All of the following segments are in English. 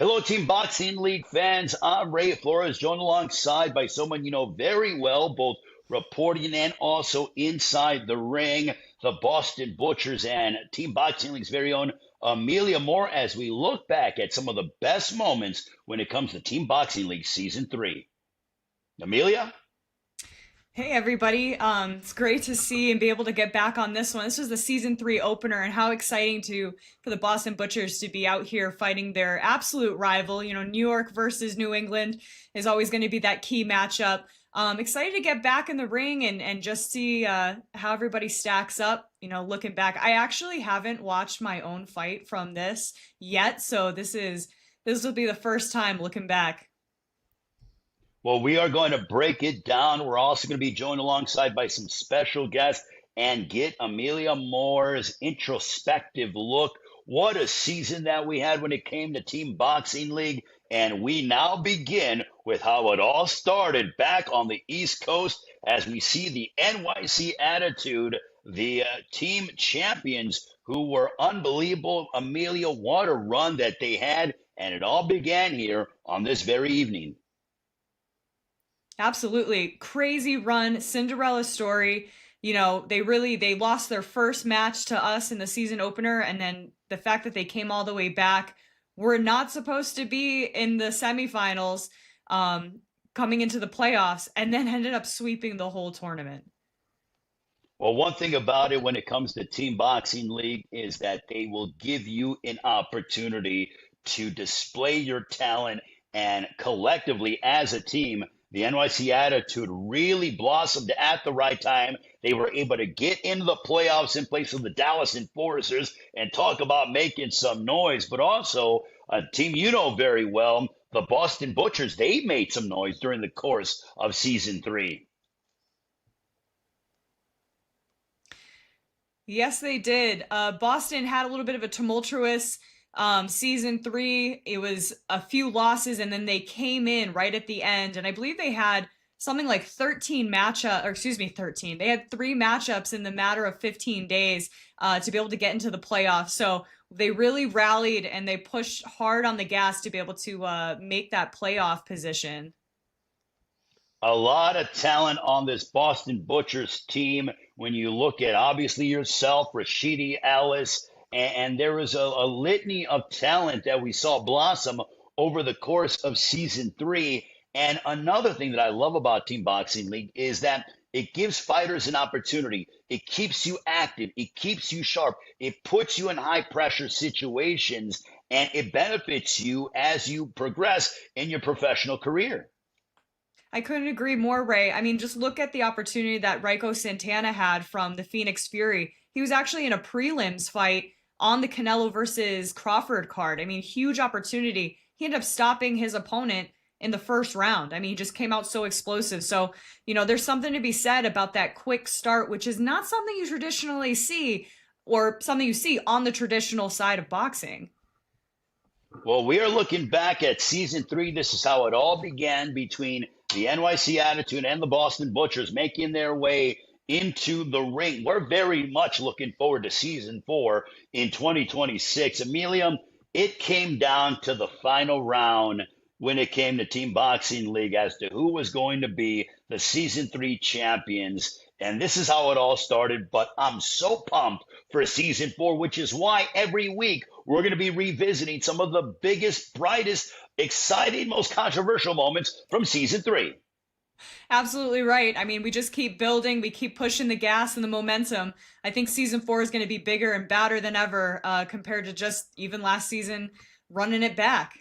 Hello, Team Boxing League fans. I'm Ray Flores, joined alongside by someone you know very well, both reporting and also inside the ring, the Boston Butchers and Team Boxing League's very own Amelia Moore, as we look back at some of the best moments when it comes to Team Boxing League Season 3. Amelia? Hey everybody, it's great to see and be able to get back on this one. This was the season 3 opener, and how exciting for the Boston Butchers to be out here fighting their absolute rival. You know, New York versus New England is always going to be that key matchup. Excited to get back in the ring and just see how everybody stacks up. You know, looking back, I actually haven't watched my own fight from this yet, so this will be the first time looking back. Well, we are going to break it down. We're also going to be joined alongside by some special guests and get Amelia Moore's introspective look. What a season that we had when it came to Team Boxing League. And we now begin with how it all started back on the East Coast as we see the NYC Attitude, the team champions who were unbelievable. Amelia, what a run that they had. And it all began here on this very evening. Absolutely. Crazy run, Cinderella story. You know, they lost their first match to us in the season opener, and then the fact that they came all the way back. We're not supposed to be in the semifinals, coming into the playoffs, and then ended up sweeping the whole tournament. Well, one thing about it when it comes to Team Boxing League is that they will give you an opportunity to display your talent. And collectively, as a team, the NYC Attitude really blossomed at the right time. They were able to get into the playoffs in place of the Dallas Enforcers and talk about making some noise. But also, a team you know very well, the Boston Butchers, they made some noise during the course of Season 3. Yes, they did. Boston had a little bit of a tumultuous season 3. It was a few losses, and then they came in right at the end. And I believe they had something like 13 matchup, or excuse me, 13. They had 3 matchups in the matter of 15 days to be able to get into the playoffs. So they really rallied and they pushed hard on the gas to be able to make that playoff position. A lot of talent on this Boston Butchers team. When you look at obviously yourself, Rashidi Ellis, and there was a litany of talent that we saw blossom over the course of Season 3. And another thing that I love about Team Boxing League is that it gives fighters an opportunity. It keeps you active. It keeps you sharp. It puts you in high pressure situations, and it benefits you as you progress in your professional career. I couldn't agree more, Ray. I mean, just look at the opportunity that Raiko Santana had from the Phoenix Fury. He was actually in a prelims fight on the Canelo versus Crawford card. I mean, huge opportunity. He ended up stopping his opponent in the first round. I mean, he just came out so explosive. So, you know, there's something to be said about that quick start, which is not something you traditionally see or something you see on the traditional side of boxing. Well, we are looking back at Season 3. This is how it all began between the NYC Attitude and the Boston Butchers making their way into the ring. We're very much looking forward to Season 4 in 2026. Amelia, it came down to the final round when it came to Team Boxing League as to who was going to be the Season 3 champions. And this is how it all started. But I'm so pumped for Season 4, which is why every week we're going to be revisiting some of the biggest, brightest, exciting, most controversial moments from Season 3. Absolutely right. I mean, we just keep building, we keep pushing the gas and the momentum. I think season 4 is going to be bigger and badder than ever compared to just even last season running it back.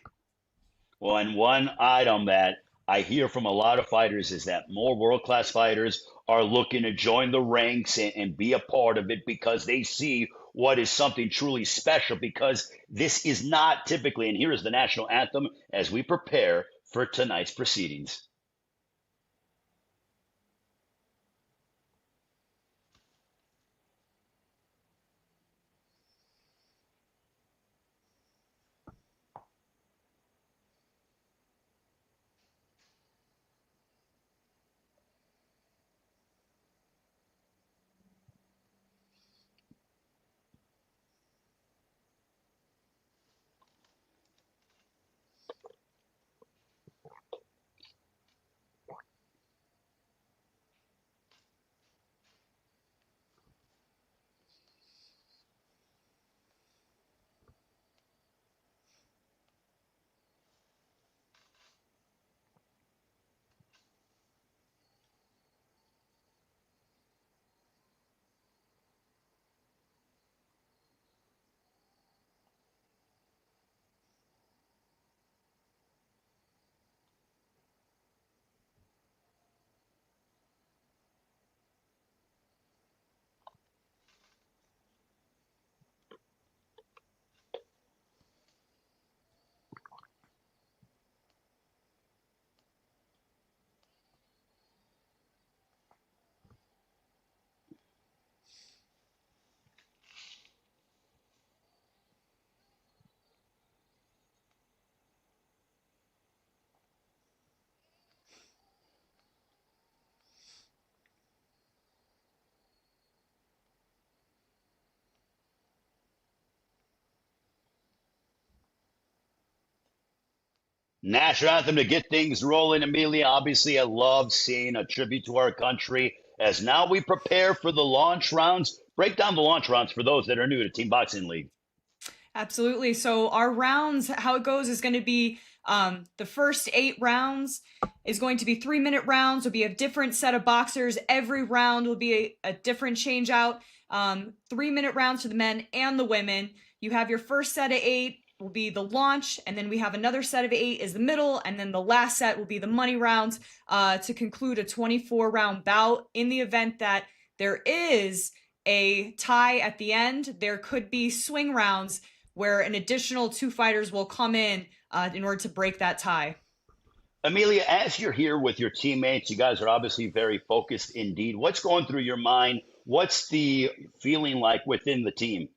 Well, and one item that I hear from a lot of fighters is that more world class fighters are looking to join the ranks and be a part of it because they see what is something truly special. Because this is not typically, and here is the national anthem as we prepare for tonight's proceedings. National anthem to get things rolling, Amelia. Obviously, I love seeing a tribute to our country as now we prepare for the launch rounds. Break down the launch rounds for those that are new to Team Boxing League. Absolutely. So our rounds, how it goes is going to be the first 8 rounds is going to be 3-minute rounds. Will be a different set of boxers. Every round will be a different change out. 3-minute rounds for the men and the women. You have your first set of 8 will be the launch, and then we have another set of 8 is the middle, and then the last set will be the money rounds to conclude a 24-round bout. In the event that there is a tie at the end, there could be swing rounds where an additional 2 fighters will come in order to break that tie. Amelia, as you're here with your teammates, you guys are obviously very focused indeed. What's going through your mind? What's the feeling like within the team?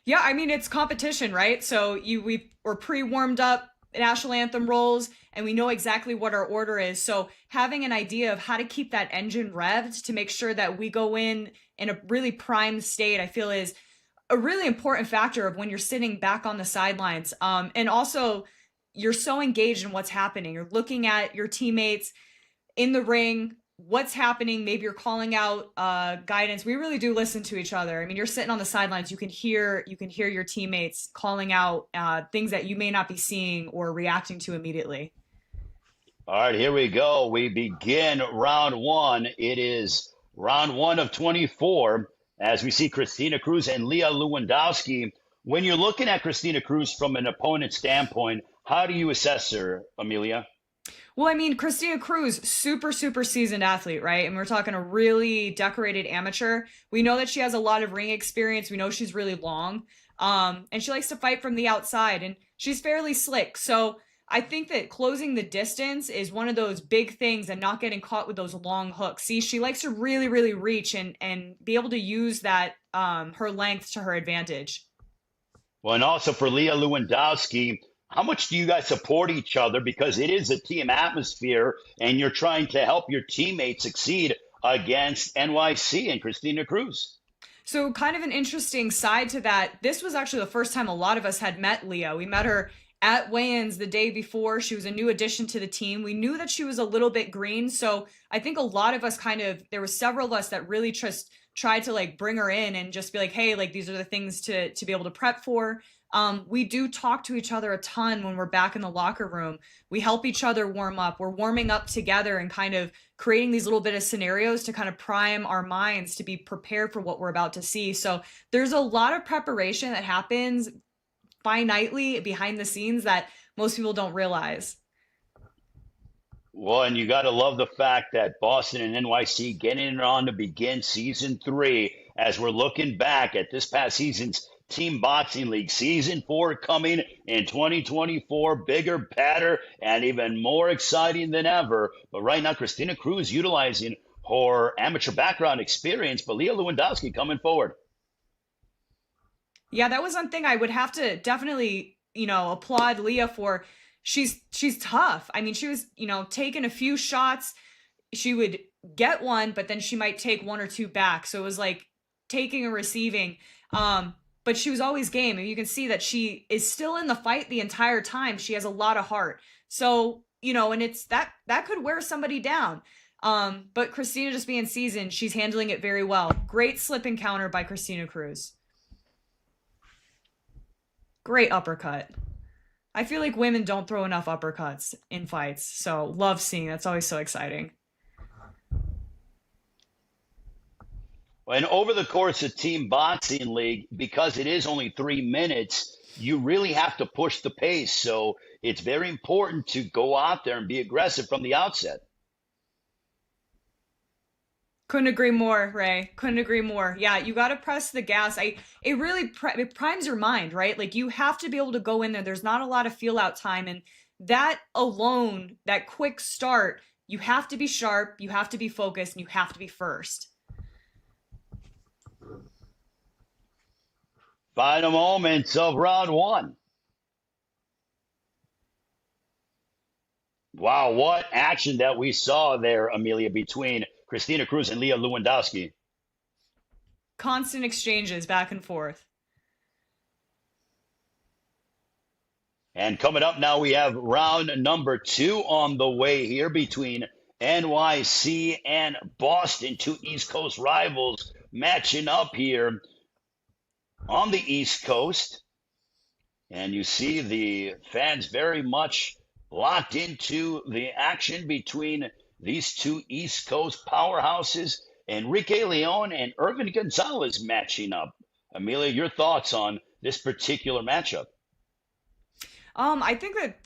Yeah, I mean, it's competition, right? So we're pre-warmed up, national anthem rolls, and we know exactly what our order is. So having an idea of how to keep that engine revved to make sure that we go in a really prime state, I feel is a really important factor of when you're sitting back on the sidelines. And also, you're so engaged in what's happening. You're looking at your teammates in the ring, what's happening. Maybe you're calling out guidance. We really do listen to each other. I mean, you're sitting on the sidelines. You can hear your teammates calling out things that you may not be seeing or reacting to immediately. All right, here we go. We begin round 1. It is round 1 of 24 as we see Christina Cruz and Leah Lewandowski. When you're looking at Christina Cruz from an opponent standpoint, how do you assess her, Amelia? Well, I mean, Christina Cruz, super seasoned athlete, right? And we're talking a really decorated amateur. We know that she has a lot of ring experience. We know she's really long. And she likes to fight from the outside, and she's fairly slick. So I think that closing the distance is one of those big things and not getting caught with those long hooks. See, she likes to really reach and be able to use that, her length to her advantage. Well, and also for Leah Lewandowski, how much do you guys support each other? Because it is a team atmosphere, and you're trying to help your teammates succeed against NYC and Christina Cruz. So kind of an interesting side to that. This was actually the first time a lot of us had met Leah. We met her at weigh-ins the day before. She was a new addition to the team. We knew that she was a little bit green. So I think a lot of us there were several of us that really just tried to like bring her in and just be like, hey, like these are the things to be able to prep for. We do talk to each other a ton when we're back in the locker room. We help each other warm up. We're warming up together and kind of creating these little bit of scenarios to kind of prime our minds to be prepared for what we're about to see. So there's a lot of preparation that happens finitely behind the scenes that most people don't realize. Well, and you got to love the fact that Boston and NYC getting it on to begin season 3 as we're looking back at this past season's Team Boxing League. Season 4 coming in 2024, bigger, better, and even more exciting than ever. But right now, Christina Cruz utilizing her amateur background experience, but Leah Lewandowski coming forward. Yeah, that was one thing I would have to definitely, applaud Leah for. She's tough. I mean, she was, taking a few shots. She would get one, but then she might take 1 or 2 back. So it was like taking and receiving. But she was always game. And you can see that she is still in the fight the entire time. She has a lot of heart. So, and it's that could wear somebody down. But Christina just being seasoned, she's handling it very well. Great slip and counter by Christina Cruz. Great uppercut. I feel like women don't throw enough uppercuts in fights. So love seeing that's always so exciting. And over the course of Team Boxing League, because it is only 3 minutes, you really have to push the pace. So it's very important to go out there and be aggressive from the outset. Couldn't agree more, Ray. Couldn't agree more. Yeah, you got to press the gas. It really it primes your mind, right? Like you have to be able to go in there. There's not a lot of feel out time, and that alone, that quick start, you have to be sharp, you have to be focused, and you have to be first. Final moments of round 1. Wow, what action that we saw there, Amelia, between Christina Cruz and Leah Lewandowski. Constant exchanges back and forth. And coming up now, we have round number 2 on the way here between NYC and Boston, two East Coast rivals matching up here on the East Coast. And you see the fans very much locked into the action between these two East Coast powerhouses. Enrique Leon and Irvin Gonzalez matching up. Amelia, your thoughts on this particular matchup? I think that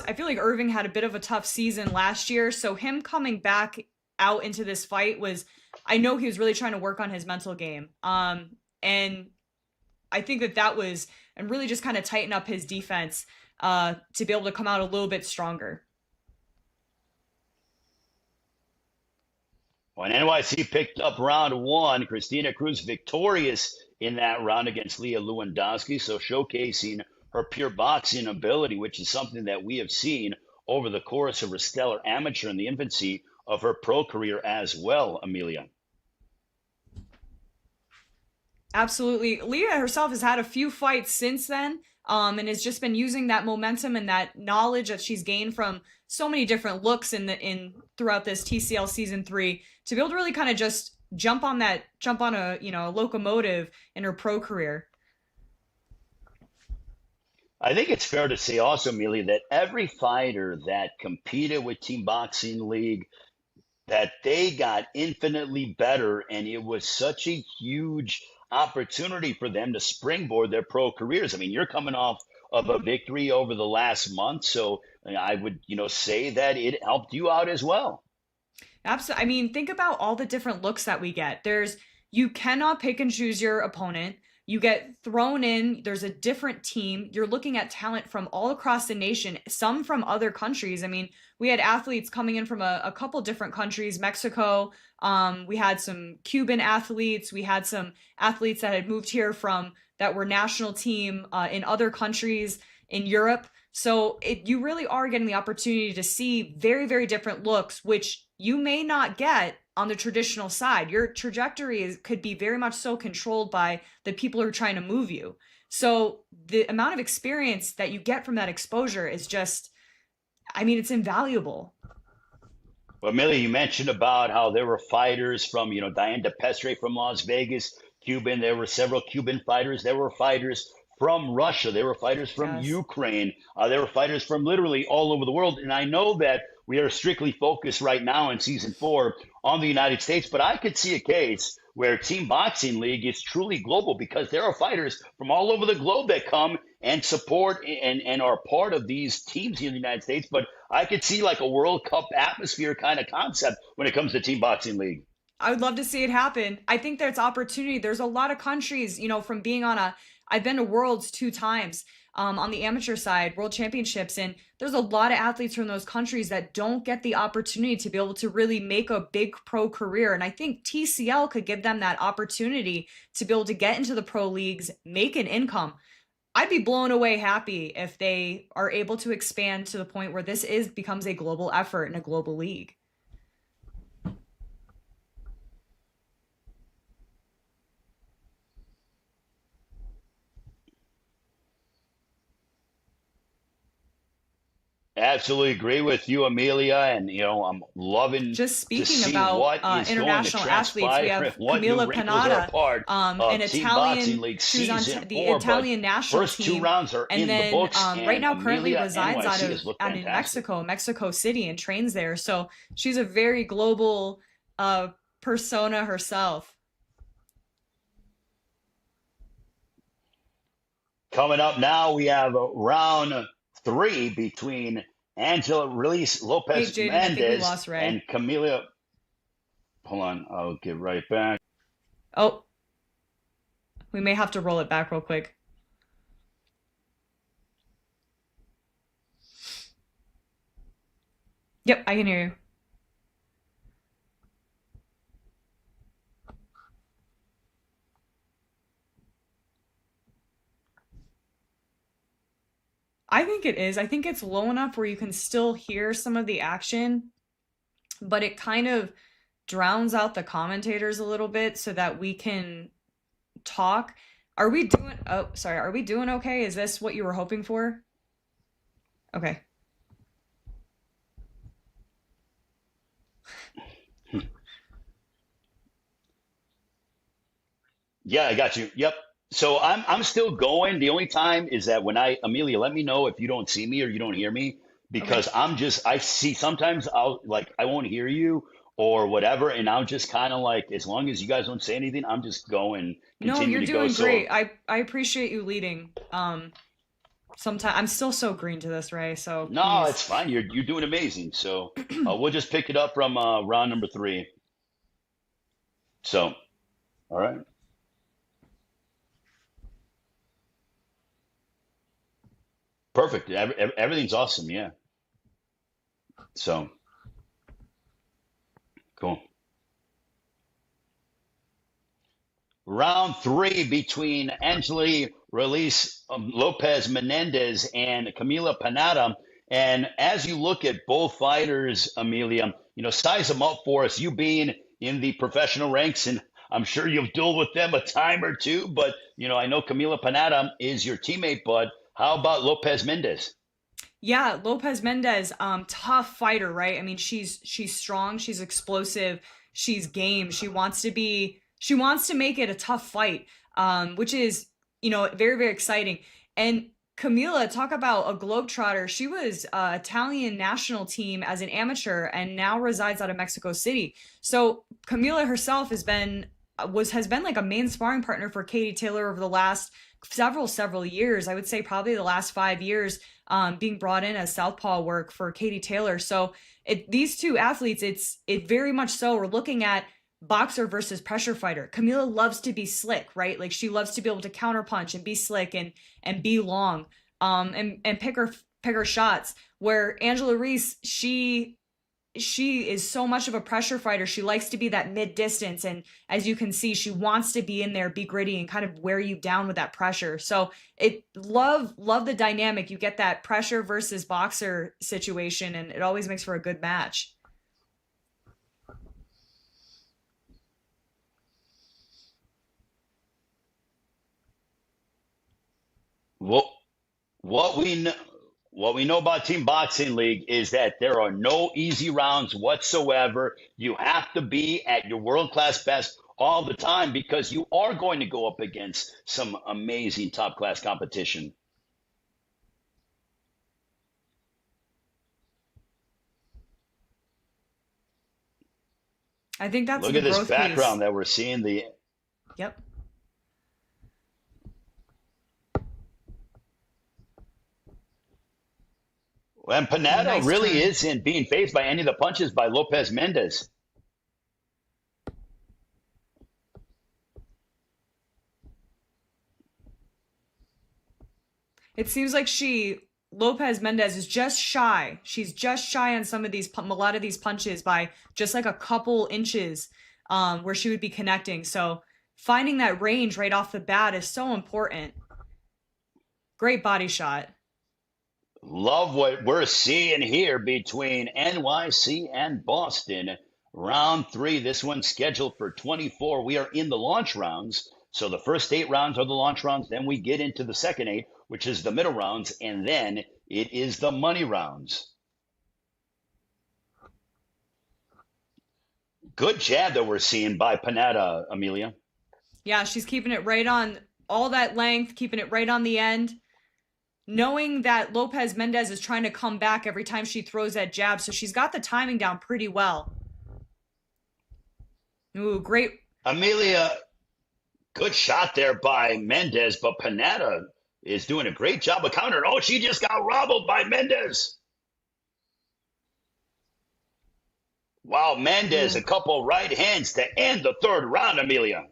I feel like Irving had a bit of a tough season last year, so him coming back out into this fight I know he was really trying to work on his mental game. And I think and really just kind of tighten up his defense, to be able to come out a little bit stronger. When NYC picked up round 1, Christina Cruz victorious in that round against Leah Lewandowski, so showcasing her pure boxing ability, which is something that we have seen over the course of her stellar amateur in the infancy of her pro career as well, Amelia. Absolutely. Leah herself has had a few fights since then, and has just been using that momentum and that knowledge that she's gained from so many different looks throughout this TCL season 3 to be able to really kind of just jump on a locomotive in her pro career. I think it's fair to say also, Amelia, that every fighter that competed with Team Boxing League, that they got infinitely better, and it was such a huge opportunity for them to springboard their pro careers. I mean, you're coming off of a victory over the last month, so I would, say that it helped you out as well. Absolutely. I mean, think about all the different looks that we get. You cannot pick and choose your opponent. You get thrown in, there's a different team. You're looking at talent from all across the nation, some from other countries. I mean, we had athletes coming in from a couple different countries, Mexico. We had some Cuban athletes. We had some athletes that had moved here that were national team in other countries in Europe. So you really are getting the opportunity to see very, very different looks, which you may not get on the traditional side. Your trajectory could be very much so controlled by the people who are trying to move you. So the amount of experience that you get from that exposure is just, it's invaluable. Well, Amelia, you mentioned about how there were fighters from, Diane DePestre from Las Vegas, Cuban. There were several Cuban fighters. There were fighters from Russia. There were fighters from Ukraine. There were fighters from literally all over the world. And I know that we are strictly focused right now in season 4 on the United States, but I could see a case where Team Boxing League is truly global because there are fighters from all over the globe that come and support and are part of these teams here in the United States. But I could see like a World Cup atmosphere kind of concept when it comes to Team Boxing League. I would love to see it happen. I think there's opportunity. There's a lot of countries, from being I've been to Worlds 2 times. On the amateur side, World Championships, and there's a lot of athletes from those countries that don't get the opportunity to be able to really make a big pro career. And I think TCL could give them that opportunity to be able to get into the pro leagues, make an income. I'd be blown away happy if they are able to expand to the point where this becomes a global effort and a global league. Absolutely agree with you, Amelia, and I'm loving just speaking to see about what is international going to athletes. We have Camila Panada, an Italian, she was on the Italian national first team. 2 rounds are and in then, the books. right now, currently Amelia, resides out in Mexico City, and trains there. So she's a very global persona herself. Coming up now, we have round 3 between Angela Release Lopez Mendez and Camila. Hold on, I'll get right back. Oh, we may have to roll it back real quick. Yep, I can hear you. I think it is. I think it's low enough where you can still hear some of the action, but it kind of drowns out the commentators a little bit so that we can talk. Are we doing okay? Is this what you were hoping for? Okay. Yeah, I got you. Yep. So I'm still going. The only time is that when Amelia, let me know if you don't see me or you don't hear me Okay. because I see sometimes I won't hear you or whatever, and I'm just kind of like as long as you guys don't say anything, I'm just going, No, continue you're to go. doing So great. I appreciate you leading. Sometimes I'm still so green to this, Ray, so no, please. it's fine. You're doing amazing. So we'll just pick it up from round number three. So all right, perfect. Everything's awesome. Yeah. So cool. Round three between Angeli Release Lopez Menendez and Camila Panada. And as you look at both fighters, Amelia, size them up for us. You being in the professional ranks, and I'm sure you've dueled with them a time or two, but I know Camila Panada is your teammate, but how about Lopez Mendez? Yeah, Lopez Mendez, tough fighter, right? I mean, she's strong, she's explosive, she's game. She wants to make it a tough fight, which is, very, very exciting. And Camila, talk about a globetrotter. She was Italian national team as an amateur and now resides out of Mexico City. So Camila herself has been like a main sparring partner for Katie Taylor over the last several years. I would say probably the last 5 years, being brought in as southpaw work for Katie Taylor. So these two athletes, it very much so. We're looking at boxer versus pressure fighter. Camila loves to be slick, right? Like she loves to be able to counterpunch and be slick and be long, and pick her shots. Where Angela Reese, she is so much of a pressure fighter. She likes to be that mid distance. And as you can see, she wants to be in there, be gritty, and kind of wear you down with that pressure. So love the dynamic. You get that pressure versus boxer situation, and it always makes for a good match. What what we know what we know about Team Boxing League is that there are no easy rounds whatsoever. You have to be at your world class best all the time because you are going to go up against some amazing top class competition. I think that's Look the at this growth piece. background that we're seeing. The Yep. and Oh, Panetta nice really turn. isn't being faced by any of the punches by Lopez Mendez. It seems like Lopez Mendez is just shy. She's just shy on a lot of these punches by just like a couple inches, where she would be connecting. So finding that range right off the bat is so important. Great body shot. Love what we're seeing here between NYC and Boston. Round three, this one's scheduled for 24. We are in the launch rounds. So the first 8 rounds are the launch rounds. Then we get into the second 8, which is the middle rounds. And then it is the money rounds. Good jab that we're seeing by Panetta, Amelia. Yeah, she's keeping it right on all that length, keeping it right on the end. Knowing that Lopez Mendez is trying to come back every time she throws that jab, so she's got the timing down pretty well. Ooh, great. Amelia, good shot there by Mendez, but Panetta is doing a great job of countering. Oh, she just got robbled by Mendez. Wow, Mendez, a Ooh, couple right hands to end the third round, Amelia.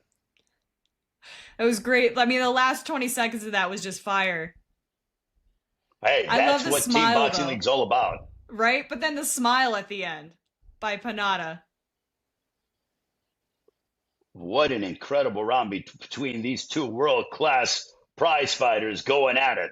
it was great. I mean, the last 20 seconds of that was just fire. Hey, I love that's the what Team smile Boxing though, League's all about. right? But then the smile at the end by Panada. What an incredible round between these two world class prize fighters going at it.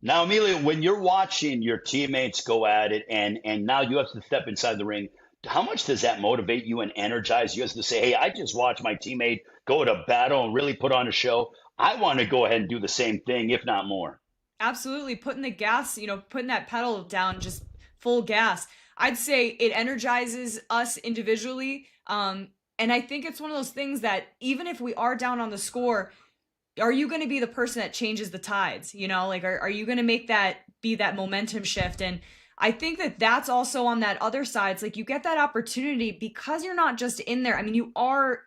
Now, Amelia, when you're watching your teammates go at it and now you have to step inside the ring, how much does that motivate you and energize you as to say, hey, I just watched my teammate go to battle and really put on a show? I want to go ahead and do the same thing, if not more. Absolutely. Putting the gas, putting that pedal down, just full gas. I'd say it energizes us individually. And I think it's one of those things that even if we are down on the score, are you going to be the person that changes the tides? Like, are you going to make that be that momentum shift? And I think that that's also on that other side. It's like you get that opportunity because you're not just in there. I mean,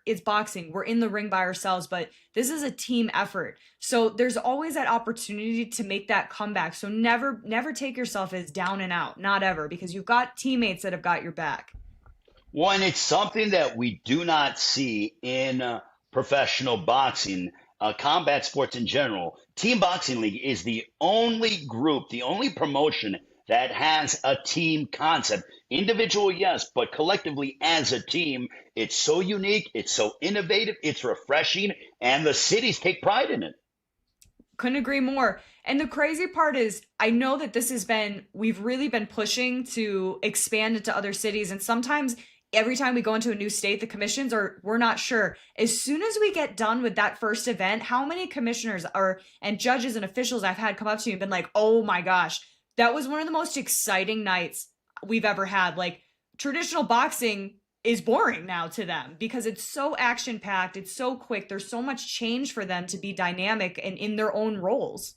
it's boxing. We're in the ring by ourselves, but this is a team effort. So there's always that opportunity to make that comeback. So never take yourself as down and out, not ever, because you've got teammates that have got your back. Well, and it's something that we do not see in professional boxing, combat sports in general. Team Boxing League is the only group, the only promotion that has a team concept. Individual, yes, but collectively as a team, it's so unique, it's so innovative, it's refreshing, and the cities take pride in it. Couldn't agree more. And the crazy part is, I know that we've really been pushing to expand it to other cities. And sometimes every time we go into a new state, the commissions we're not sure. As soon as we get done with that first event, how many commissioners and judges and officials I've had come up to me and been like, oh my gosh, that was one of the most exciting nights we've ever had. Like, traditional boxing is boring now to them because it's so action packed. It's so quick. There's so much change for them to be dynamic and in their own roles.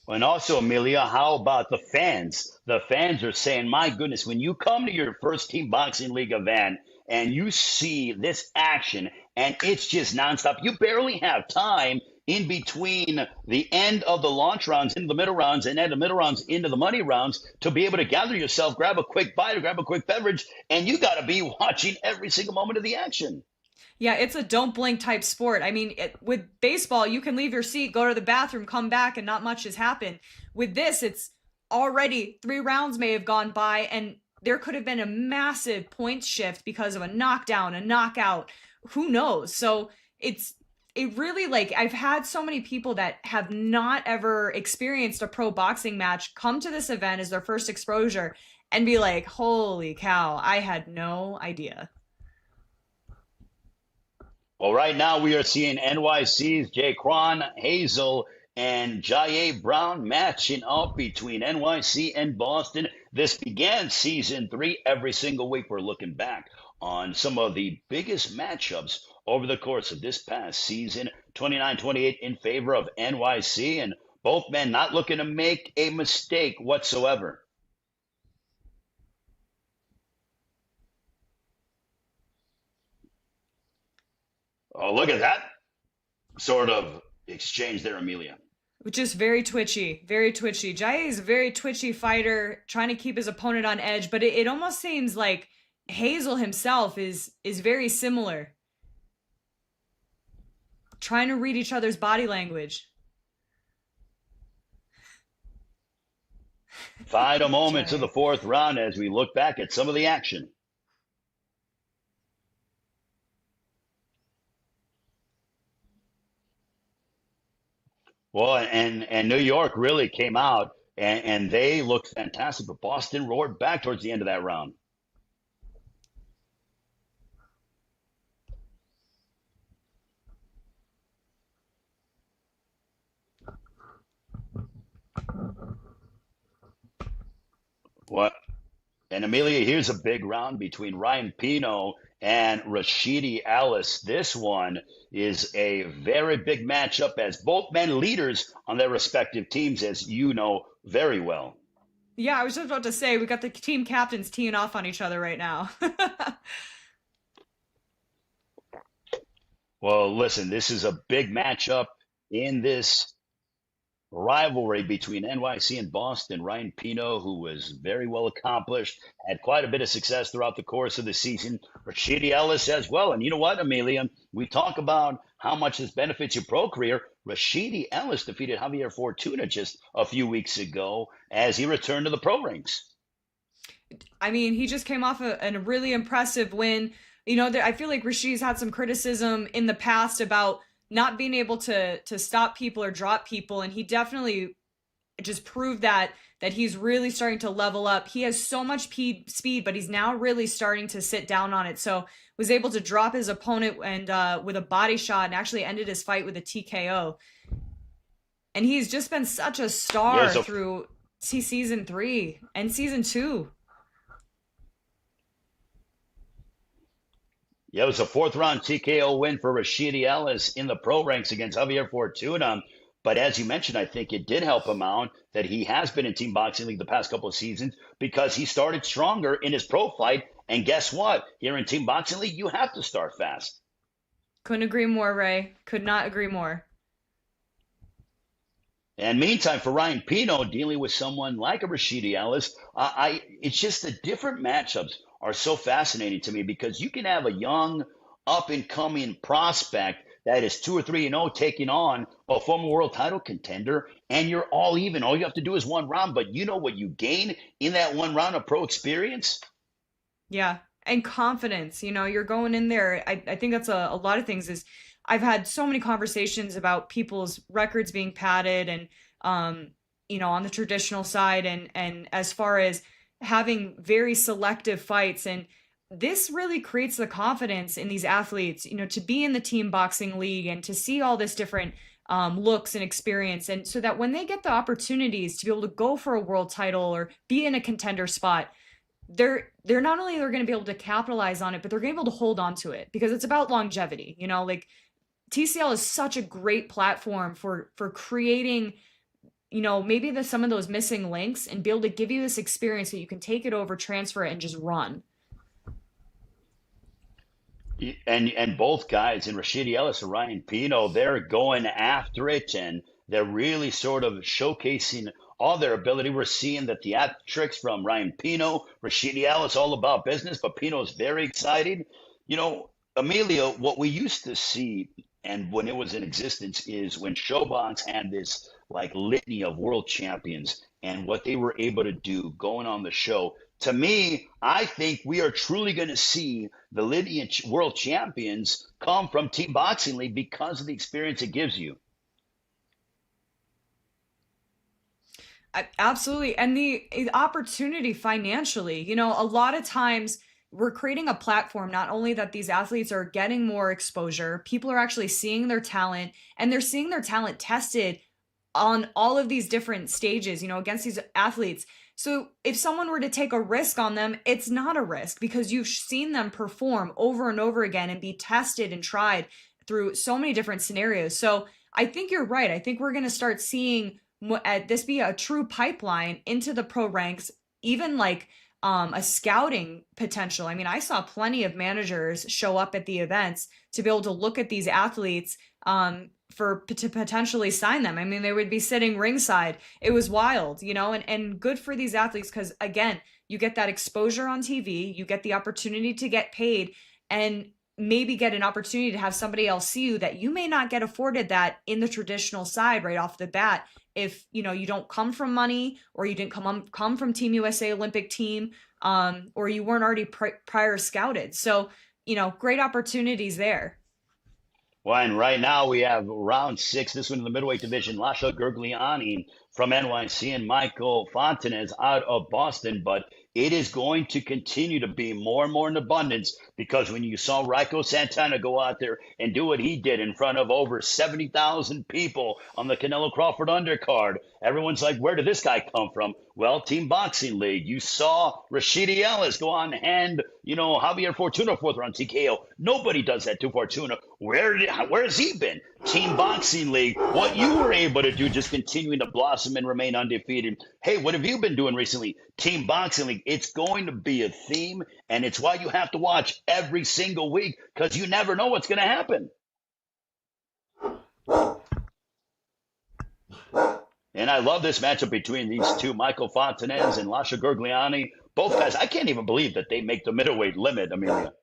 And also, Amelia, how about the fans? The fans are saying, my goodness, when you come to your first Team Boxing League event and you see this action and it's just nonstop, you barely have time in between the end of the launch rounds into the middle rounds and then the middle rounds into the money rounds to be able to gather yourself, grab a quick bite or grab a quick beverage, and you got to be watching every single moment of the action. Yeah, it's a don't blink type sport. I mean, with baseball, you can leave your seat, go to the bathroom, come back, and not much has happened. With this, it's already 3 rounds may have gone by, and there could have been a massive points shift because of a knockdown, a knockout. Who knows? So it really, like, I've had so many people that have not ever experienced a pro boxing match come to this event as their first exposure and be like, holy cow, I had no idea. Well, right now we are seeing NYC's Jaquan Hazel and Jaye Brown matching up between NYC and Boston. This began season 3. Every single week we're looking back on some of the biggest matchups over the course of this past season. 29-28 in favor of NYC, and both men not looking to make a mistake whatsoever. Oh, look at that sort of exchange there, Amelia. Just very twitchy, very twitchy. Jaye is a very twitchy fighter, trying to keep his opponent on edge, but it almost seems like Hazel himself is very similar. Trying to read each other's body language. Final moments of the 4th round as we look back at some of the action. Well, and New York really came out and they looked fantastic, but Boston roared back towards the end of that round. What? And Amelia, here's a big round between Ryan Pino and Rashidi Ellis. This one is a very big matchup as both men leaders on their respective teams, as you know very well. Yeah, I was just about to say, we got the team captains teeing off on each other right now. Well, listen, this is a big matchup in this rivalry between NYC and Boston. Ryan Pino, who was very well accomplished, had quite a bit of success throughout the course of the season. Rashidi Ellis as well. And you know what, Amelia? We talk about how much this benefits your pro career. Rashidi Ellis defeated Javier Fortuna just a few weeks ago as he returned to the pro ranks. I mean, he just came off a really impressive win. I feel like Rashidi's had some criticism in the past about not being able to stop people or drop people, and he definitely just proved that he's really starting to level up. He has so much speed, but he's now really starting to sit down on it. So was able to drop his opponent and with a body shot and actually ended his fight with a TKO. And he's just been such a star through season 3 and season 2. Yeah, it was a fourth round TKO win for Rashidi Ellis in the pro ranks against Javier Fortuna. But as you mentioned, I think it did help him out that he has been in Team Boxing League the past couple of seasons because he started stronger in his pro fight. And guess what? Here in Team Boxing League, you have to start fast. Couldn't agree more, Ray. Could not agree more. And meantime, for Ryan Pino, dealing with someone like a Rashidi Ellis, it's just the different matchups are so fascinating to me because you can have a young, up and coming prospect that is 2 or 3-0 taking on a former world title contender, and you're all even. All you have to do is one round, but you know what you gain in that one round of pro experience? Yeah, and confidence. You're going in there. I think that's a lot of things is I've had so many conversations about people's records being padded and on the traditional side and as far as having very selective fights, and this really creates the confidence in these athletes, to be in the team boxing league and to see all this different looks and experience, and so that when they get the opportunities to be able to go for a world title or be in a contender spot, they're not only they're going to be able to capitalize on it, but they're going to be able to hold on to it because it's about longevity. Like TCL is such a great platform for creating, maybe some of those missing links and be able to give you this experience that you can take it over, transfer it, and just run. And both guys, in Rashidi Ellis and Ryan Pino, they're going after it and they're really sort of showcasing all their ability. We're seeing the theatrics from Ryan Pino, Rashidi Ellis, all about business, but Pino's very excited. Amelia, what we used to see and when it was in existence is when Showbox had this like litany of world champions and what they were able to do going on the show. To me, I think we are truly going to see the litany of world champions come from Team Boxing League because of the experience it gives you. Absolutely. And the opportunity financially, a lot of times we're creating a platform, not only that these athletes are getting more exposure, people are actually seeing their talent and they're seeing their talent tested on all of these different stages, against these athletes. So if someone were to take a risk on them, it's not a risk because you've seen them perform over and over again and be tested and tried through so many different scenarios. So I think you're right. I think we're going to start seeing this be a true pipeline into the pro ranks, even like a scouting potential. I mean, I saw plenty of managers show up at the events to be able to look at these athletes to potentially sign them. I mean, they would be sitting ringside. It was wild, and good for these athletes because, again, you get that exposure on TV, you get the opportunity to get paid, and maybe get an opportunity to have somebody else see you that you may not get afforded that in the traditional side right off the bat if you don't come from money or you didn't come from Team USA Olympic team or you weren't already prior scouted. So great opportunities there. Well, and right now we have round 6, this one in the middleweight division, Lasha Gergliani from NYC and Michael Fontanez out of Boston. But it is going to continue to be more and more in abundance because when you saw Raiko Santana go out there and do what he did in front of over 70,000 people on the Canelo Crawford undercard, everyone's like, where did this guy come from? Well, Team Boxing League. You saw Rashidi Ellis go on and Javier Fortuna 4th round TKO. Nobody does that to Fortuna. Where has he been? Team Boxing League. What you were able to do, just continuing to blossom and remain undefeated. Hey, what have you been doing recently? Team Boxing League. It's going to be a theme, and it's why you have to watch every single week because you never know what's going to happen. And I love this matchup between these two, Michael Fontanez and Lasha Gergliani. Both guys, I can't even believe that they make the middleweight limit, Amelia.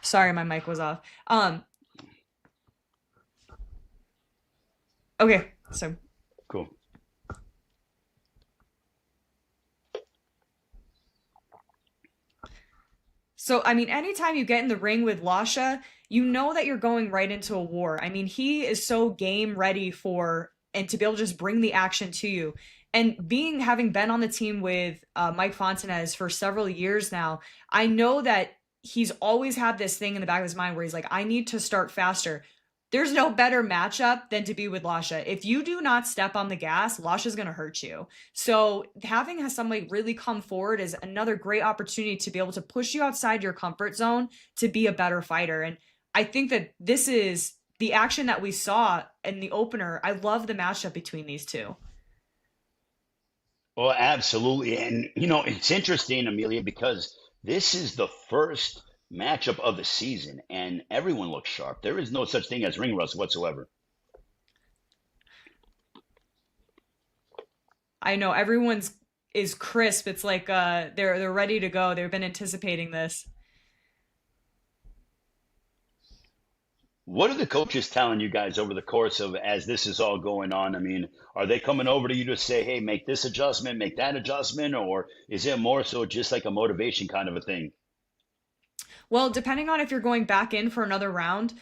Sorry, my mic was off. Okay, so Cool. I mean, anytime you get in the ring with Lasha, you know that you're going right into a war. I mean, he is so game ready for and to be able to just bring the action to you. And having been on the team with Mike Fontanez for several years now, I know that he's always had this thing in the back of his mind where he's like, I need to start faster. There's no better matchup than to be with Lasha. If you do not step on the gas, Lasha's going to hurt you. So having somebody really come forward is another great opportunity to be able to push you outside your comfort zone to be a better fighter. And I think that this is the action that we saw in the opener. I love the matchup between these two. Well, absolutely. And, you know, it's interesting, Amelia, because this is the first matchup of the season, and everyone looks sharp. There is no such thing as ring rust whatsoever. I know everyone's is crisp. It's like they're ready to go. They've been anticipating this. What are the coaches telling you guys over the course of as this is all going on? I mean, are they coming over to you to say, hey, make this adjustment, make that adjustment, or is it more so just like a motivation kind of a thing? Well, depending on if you're going back in for another round,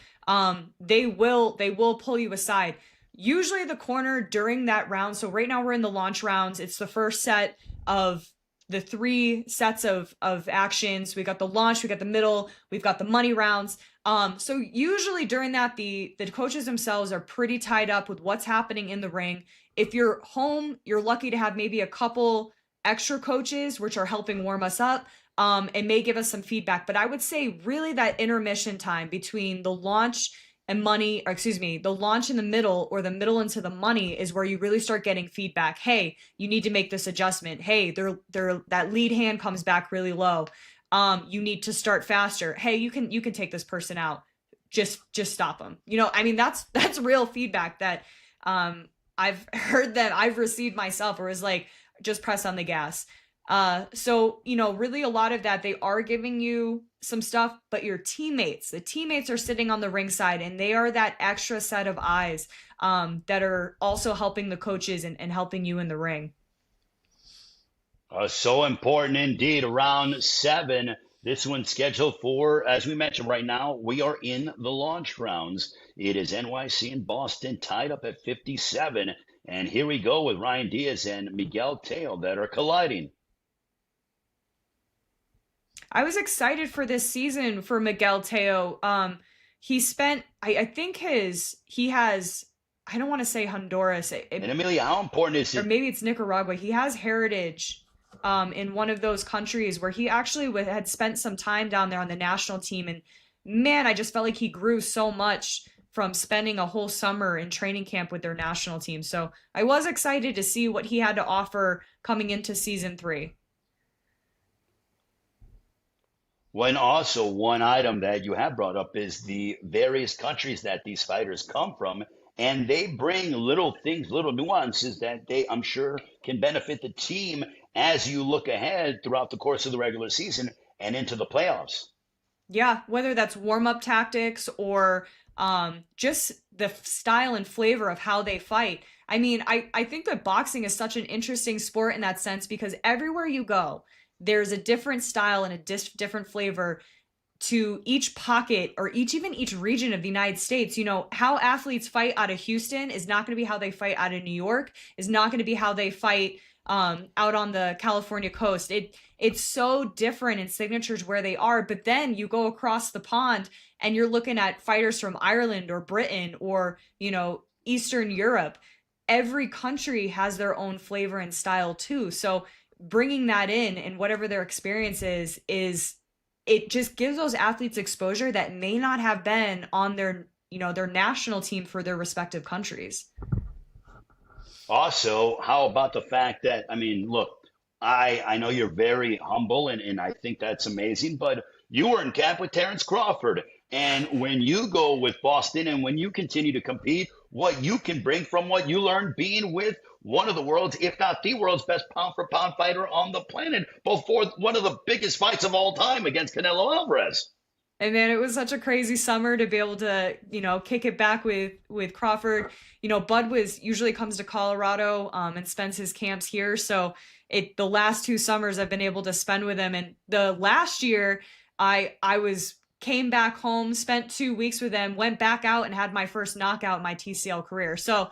they will pull you aside. Usually the corner during that round. So right now we're in the launch rounds. It's the first set of the 3 sets of actions. We got the launch, we got the middle, we've got the money rounds. So usually during that, the coaches themselves are pretty tied up with what's happening in the ring. If you're home, you're lucky to have maybe a couple extra coaches which are helping warm us up, and may give us some feedback. But I would say really that intermission time between the launch and money, or excuse me, the launch in the middle or the middle into the money is where you really start getting feedback. Hey, you need to make this adjustment. Hey, that lead hand comes back really low. You need to start faster. Hey, you can take this person out. Just stop them. You know, I mean, that's real feedback that I've heard that I've received myself, where it's like, just press on the gas. So, you know, really a lot of that, they are giving you some stuff, but the teammates are sitting on the ringside, and they are that extra set of eyes that are also helping the coaches and helping you in the ring. So important indeed. Round 7. This one's scheduled for, as we mentioned right now, we are in the launch rounds. It is NYC and Boston tied up at 57. And here we go with Ryan Diaz and Miguel Teo that are colliding. I was excited for this season for Miguel Teo. He spent, I think he has, I don't want to say Honduras. And Amelia, how important is or it? maybe it's Nicaragua. He has heritage in one of those countries where he actually had spent some time down there on the national team. And man, I just felt like he grew so much from spending a whole summer in training camp with their national team. So I was excited to see what he had to offer coming into season 3. Well, and also one item that you have brought up is the various countries that these fighters come from, and they bring little things, little nuances that they, I'm sure, can benefit the team as you look ahead throughout the course of the regular season and into the playoffs. Yeah, whether that's warm-up tactics or just the style and flavor of how they fight. I mean, I think that boxing is such an interesting sport in that sense, because everywhere you go, there's a different style and a different flavor to each pocket or even each region of the United States. You know, how athletes fight out of Houston is not going to be how they fight out of New York, is not going to be how they fight out on the California coast. It's so different in signatures where they are. But then you go across the pond and you're looking at fighters from Ireland or Britain or, you know, Eastern Europe. Every country has their own flavor and style too. So bringing that in and whatever their experience is it just gives those athletes exposure that may not have been on their, you know, their national team for their respective countries. Also, how about the fact that, I mean, look, I know you're very humble, and I think that's amazing, but you were in camp with Terrence Crawford. And when you go with Boston and when you continue to compete, what you can bring from what you learned being with one of the world's, if not the world's best pound for pound fighter on the planet, before one of the biggest fights of all time against Canelo Alvarez. And man, it was such a crazy summer to be able to, kick it back with Crawford. Bud usually comes to Colorado and spends his camps here. So the last 2 summers I've been able to spend with him. And the last year I came back home, spent 2 weeks with him, went back out and had my first knockout in my TCL career. So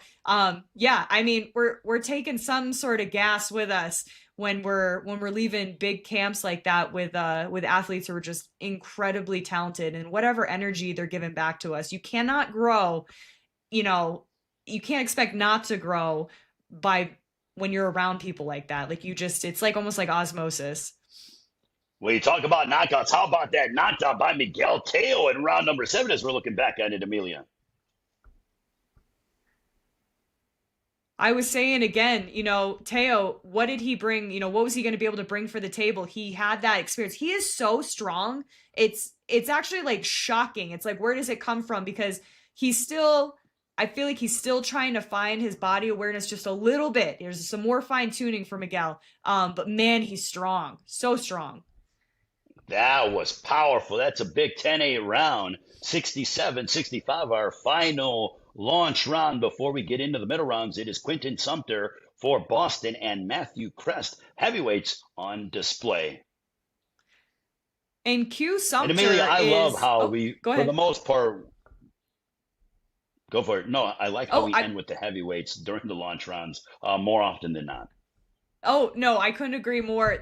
yeah, I mean, we're taking some sort of gas with us when we're leaving big camps like that with athletes who are just incredibly talented, and whatever energy they're giving back to us. You cannot grow, you can't expect not to grow by when you're around people like that. Like it's like almost like osmosis. Well, you talk about knockouts. How about that knockout by Miguel Teo in round number 7 as we're looking back at it, Amelia? I was saying again, Teo, what did he bring? What was he going to be able to bring for the table? He had that experience. He is so strong. It's actually like shocking. It's like, where does it come from? Because I feel like he's still trying to find his body awareness just a little bit. There's some more fine tuning for Miguel. But man, he's strong. So strong. That was powerful. That's a big 10-8 round. 67-65, our final launch round before we get into the middle rounds. It is Quinton Sumter for Boston and Matthew Crest, heavyweights on display. And Q Sumter and Amelia, I love how for the most part, go for it. No, I like how we end with the heavyweights during the launch rounds more often than not. Oh, no, I couldn't agree more.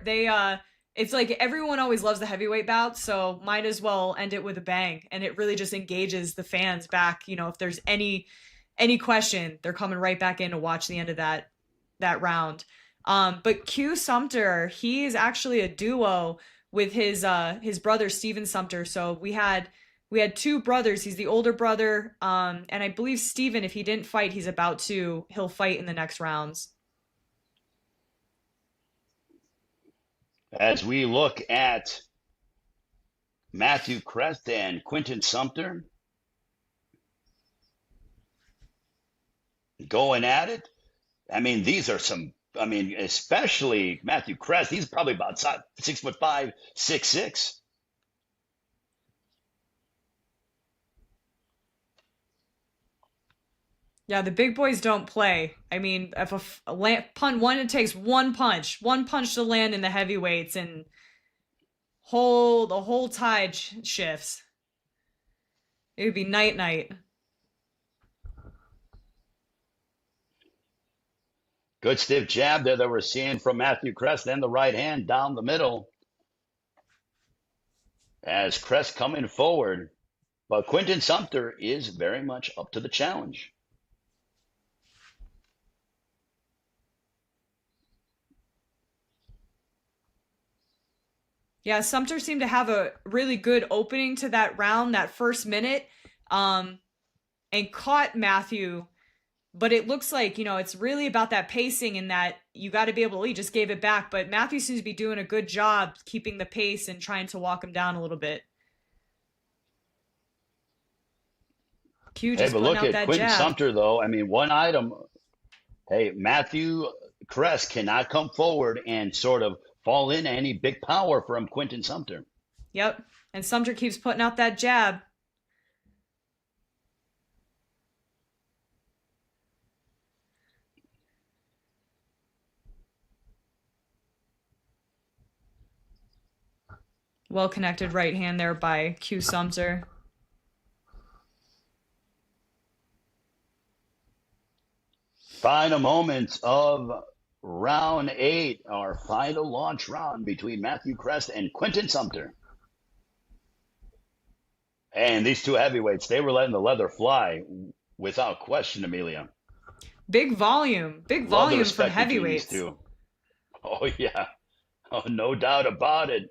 It's like everyone always loves the heavyweight bouts, so might as well end it with a bang. And it really just engages the fans back. If there's any question, they're coming right back in to watch the end of that round. But Q Sumter, he is actually a duo with his brother Steven Sumter. So we had 2 brothers. He's the older brother, and I believe Steven, if he didn't fight, he'll fight in the next rounds. As we look at Matthew Crest and Quinton Sumter going at it, I mean, especially Matthew Crest, he's probably about 6'5", 6'6". Yeah, the big boys don't play. I mean, if it takes one punch to land in the heavyweights, and the whole tide shifts. It would be night. Good stiff jab there that we're seeing from Matthew Crest, and the right hand down the middle as Crest coming forward. But Quinton Sumter is very much up to the challenge. Yeah, Sumter seemed to have a really good opening to that round, that first minute, and caught Matthew. But it looks like, it's really about that pacing, and that you got to be able to, he just gave it back. But Matthew seems to be doing a good job keeping the pace and trying to walk him down a little bit. Q just look at Quinton jab. Sumter, though. I mean, one item. Hey, Matthew Crest cannot come forward and sort of fall in any big power from Quinton Sumter. Yep. And Sumter keeps putting out that jab. Well connected right hand there by Q Sumter. Final moments of round 8, our final launch round between Matthew Crest and Quinton Sumter. And these 2 heavyweights, they were letting the leather fly without question, Amelia. Big volume from heavyweights. Oh, yeah. Oh, no doubt about it.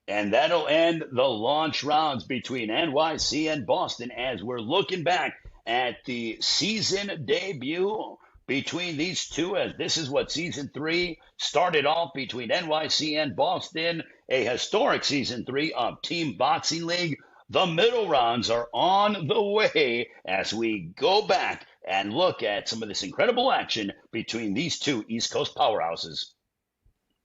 And that'll end the launch rounds between NYC and Boston as we're looking back at the season debut between these two, as this is what season 3 started off between NYC and Boston, a historic season 3 of Team Boxing League. The middle rounds are on the way as we go back and look at some of this incredible action between these 2 East Coast powerhouses.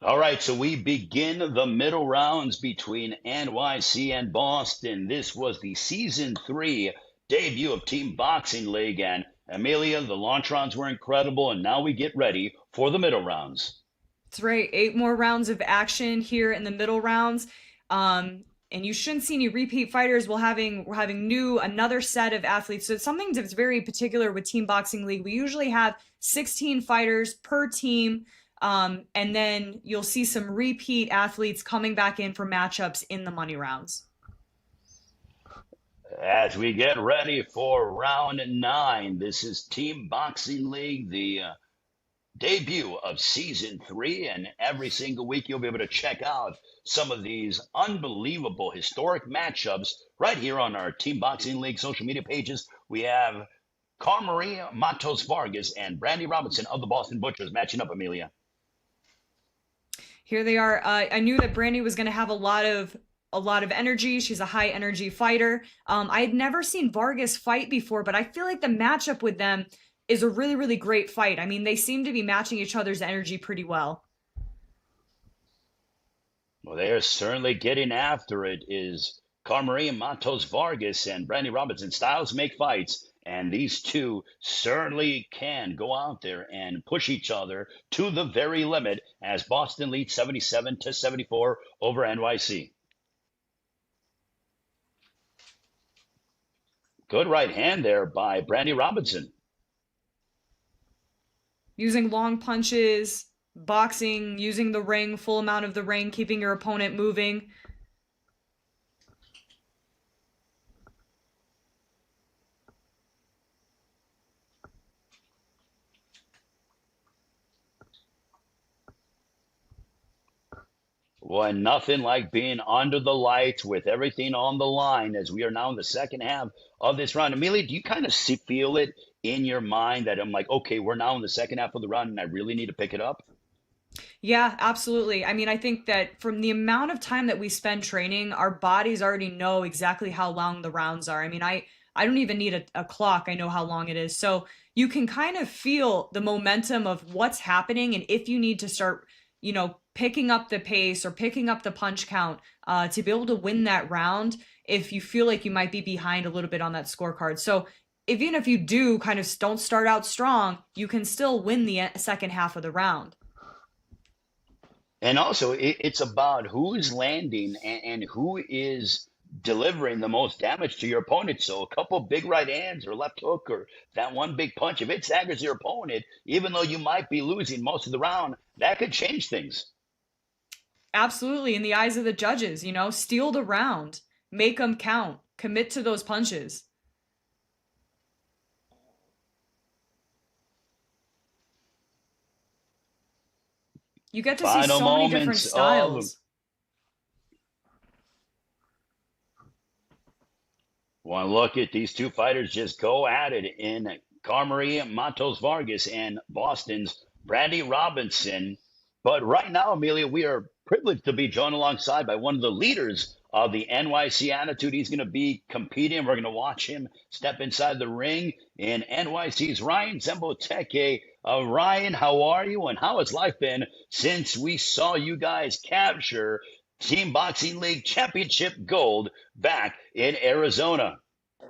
All right, so we begin the middle rounds between NYC and Boston. This was the season 3 debut of Team Boxing League, and Amelia, the Lontrons were incredible, and now we get ready for the middle rounds. That's right. 8 more rounds of action here in the middle rounds. And you shouldn't see any repeat fighters. We're having another set of athletes. So it's something that's very particular with Team Boxing League. We usually have 16 fighters per team. And then you'll see some repeat athletes coming back in for matchups in the money rounds. As we get ready for round 9, this is Team Boxing League, the debut of season 3, and every single week you'll be able to check out some of these unbelievable historic matchups right here on our Team Boxing League social media pages. We have Marie Matos Vargas and Brandy Robinson of the Boston Butchers matching up, Amelia. Here they are. I knew that Brandy was going to have a lot of energy. She's a high energy fighter. I had never seen Vargas fight before, but I feel like the matchup with them is a really, really great fight. I mean, they seem to be matching each other's energy pretty well. Well, they are certainly getting after it. Is Marie Matos Vargas and Brandy Robinson. Styles make fights, and these two certainly can go out there and push each other to the very limit as Boston leads 77-74 over NYC. Good right hand there by Brandy Robinson. Using long punches, boxing, using the ring, full amount of the ring, keeping your opponent moving. Well, nothing like being under the lights with everything on the line as we are now in the second half of this round. Amelia, do you kind of feel it in your mind that I'm like, okay, we're now in the second half of the round and I really need to pick it up? Yeah, absolutely. I mean, I think that from the amount of time that we spend training, our bodies already know exactly how long the rounds are. I mean, I don't even need a clock. I know how long it is. So you can kind of feel the momentum of what's happening. And if you need to start, picking up the pace or picking up the punch count to be able to win that round, if you feel like you might be behind a little bit on that scorecard. So even if you do kind of don't start out strong, you can still win the second half of the round. And also, it's about who's landing and who is delivering the most damage to your opponent. So a couple big right hands or left hook or that one big punch, if it staggers your opponent, even though you might be losing most of the round, that could change things. Absolutely. In the eyes of the judges, steal the round, make them count, commit to those punches. You get to see so many different styles. Well, look at these two fighters just go at it in Marie Matos Vargas and Boston's Brandy Robinson. But right now, Amelia, we are privileged to be joined alongside by one of the leaders of the NYC Attitude. He's going to be competing. We're going to watch him step inside the ring in NYC's Ryan Zemboteke. Ryan, how are you? And how has life been since we saw you guys capture Team Boxing League Championship gold back in Arizona?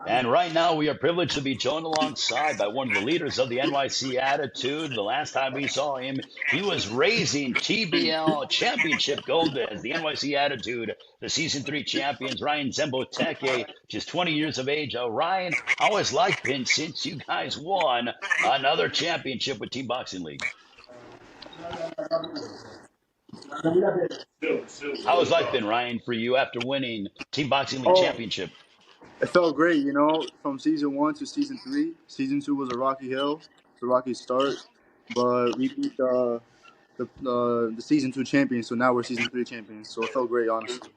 And right now, we are privileged to be joined alongside by one of the leaders of the NYC Attitude. The last time we saw him, he was raising TBL Championship gold as the NYC Attitude, the Season 3 champions, Ryan Zemboteke, just 20 years of age. Ryan, how has life been since you guys won another championship with Team Boxing League? How has life been, Ryan, for you after winning Team Boxing League championship? It felt great, from season 1 to season 3. Season 2 was a rocky hill, it's a rocky start, but we beat the season 2 champions, so now we're season 3 champions. So it felt great, honestly.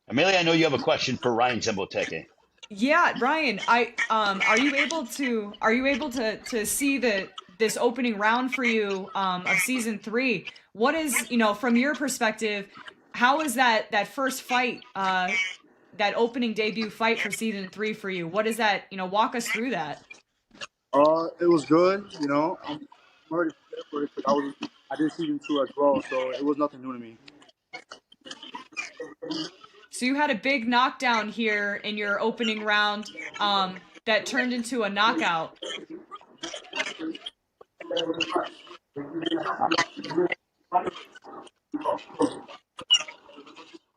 Amelia, I know you have a question for Ryan Zemboteke. Yeah, Ryan, are you able to see this opening round for you of season 3? What is, from your perspective, how is that first fight, that opening debut fight for season 3 for you? What is that? Walk us through that. It was good. already prepared for it because I did season 2 as well, so it was nothing new to me. So you had a big knockdown here in your opening round that turned into a knockout.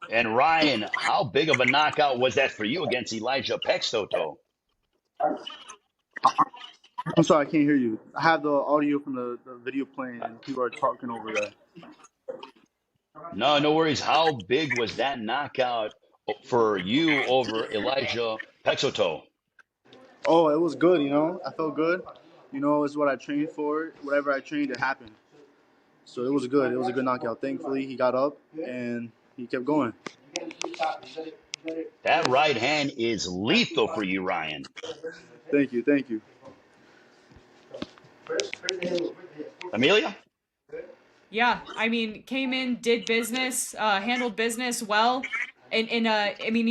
And Ryan, how big of a knockout was that for you against Elijah Pextoto? I'm sorry, I can't hear you. I have the audio from the video playing, and people are talking over that. No, no worries. How big was that knockout for you over Elijah Pexoto? Oh, it was good. I felt good. It's what I trained for. Whatever I trained, it happened. So it was good. It was a good knockout. Thankfully, he got up and he kept going. That right hand is lethal for you, Ryan. Thank you. Thank you. Amelia? Yeah, I mean, came in, did business, handled business well, and I mean,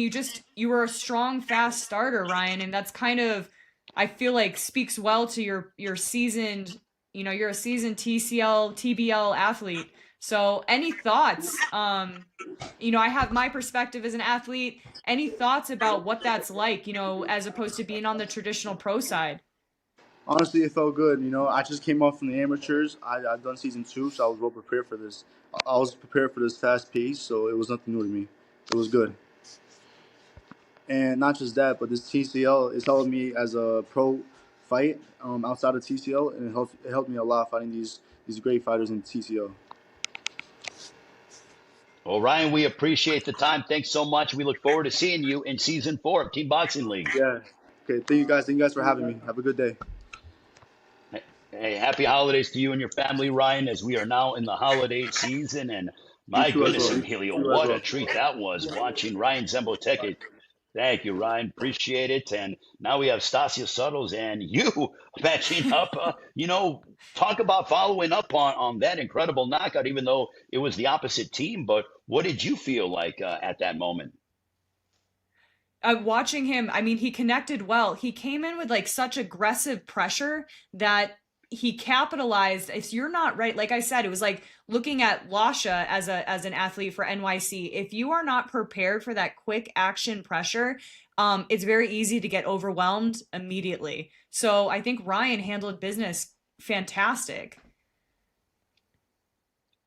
you were a strong, fast starter, Ryan, and that's kind of, I feel like, speaks well to your seasoned, you're a seasoned TBL athlete. So, any thoughts? I have my perspective as an athlete. Any thoughts about what that's like, as opposed to being on the traditional pro side? Honestly, it felt good. I just came off from the amateurs. I've done season 2, so I was well prepared for this. I was prepared for this fast pace, so it was nothing new to me. It was good. And not just that, but this TCL is helping me as a pro fight outside of TCL, and it helped me a lot fighting these great fighters in TCL. Well, Ryan, we appreciate the time. Thanks so much. We look forward to seeing you in season 4 of Team Boxing League. Yeah. Okay. Thank you guys. Thank you guys for having me. Have a good day. Hey, happy holidays to you and your family, Ryan, as we are now in the holiday season. And my You too as goodness, well. Amelia, You as what well. a treat that was watching Ryan Zemboteke. Thank you, Ryan. Appreciate it. And now we have Stasia Suttles and you matching up. Talk about following up on that incredible knockout, even though it was the opposite team. But what did you feel like at that moment? Watching him, I mean, he connected well. He came in with like such aggressive pressure that he capitalized. If you're not right, like I said, it was like looking at Lasha as an athlete for NYC. If you are not prepared for that quick action pressure, it's very easy to get overwhelmed immediately. So I think Ryan handled business fantastic.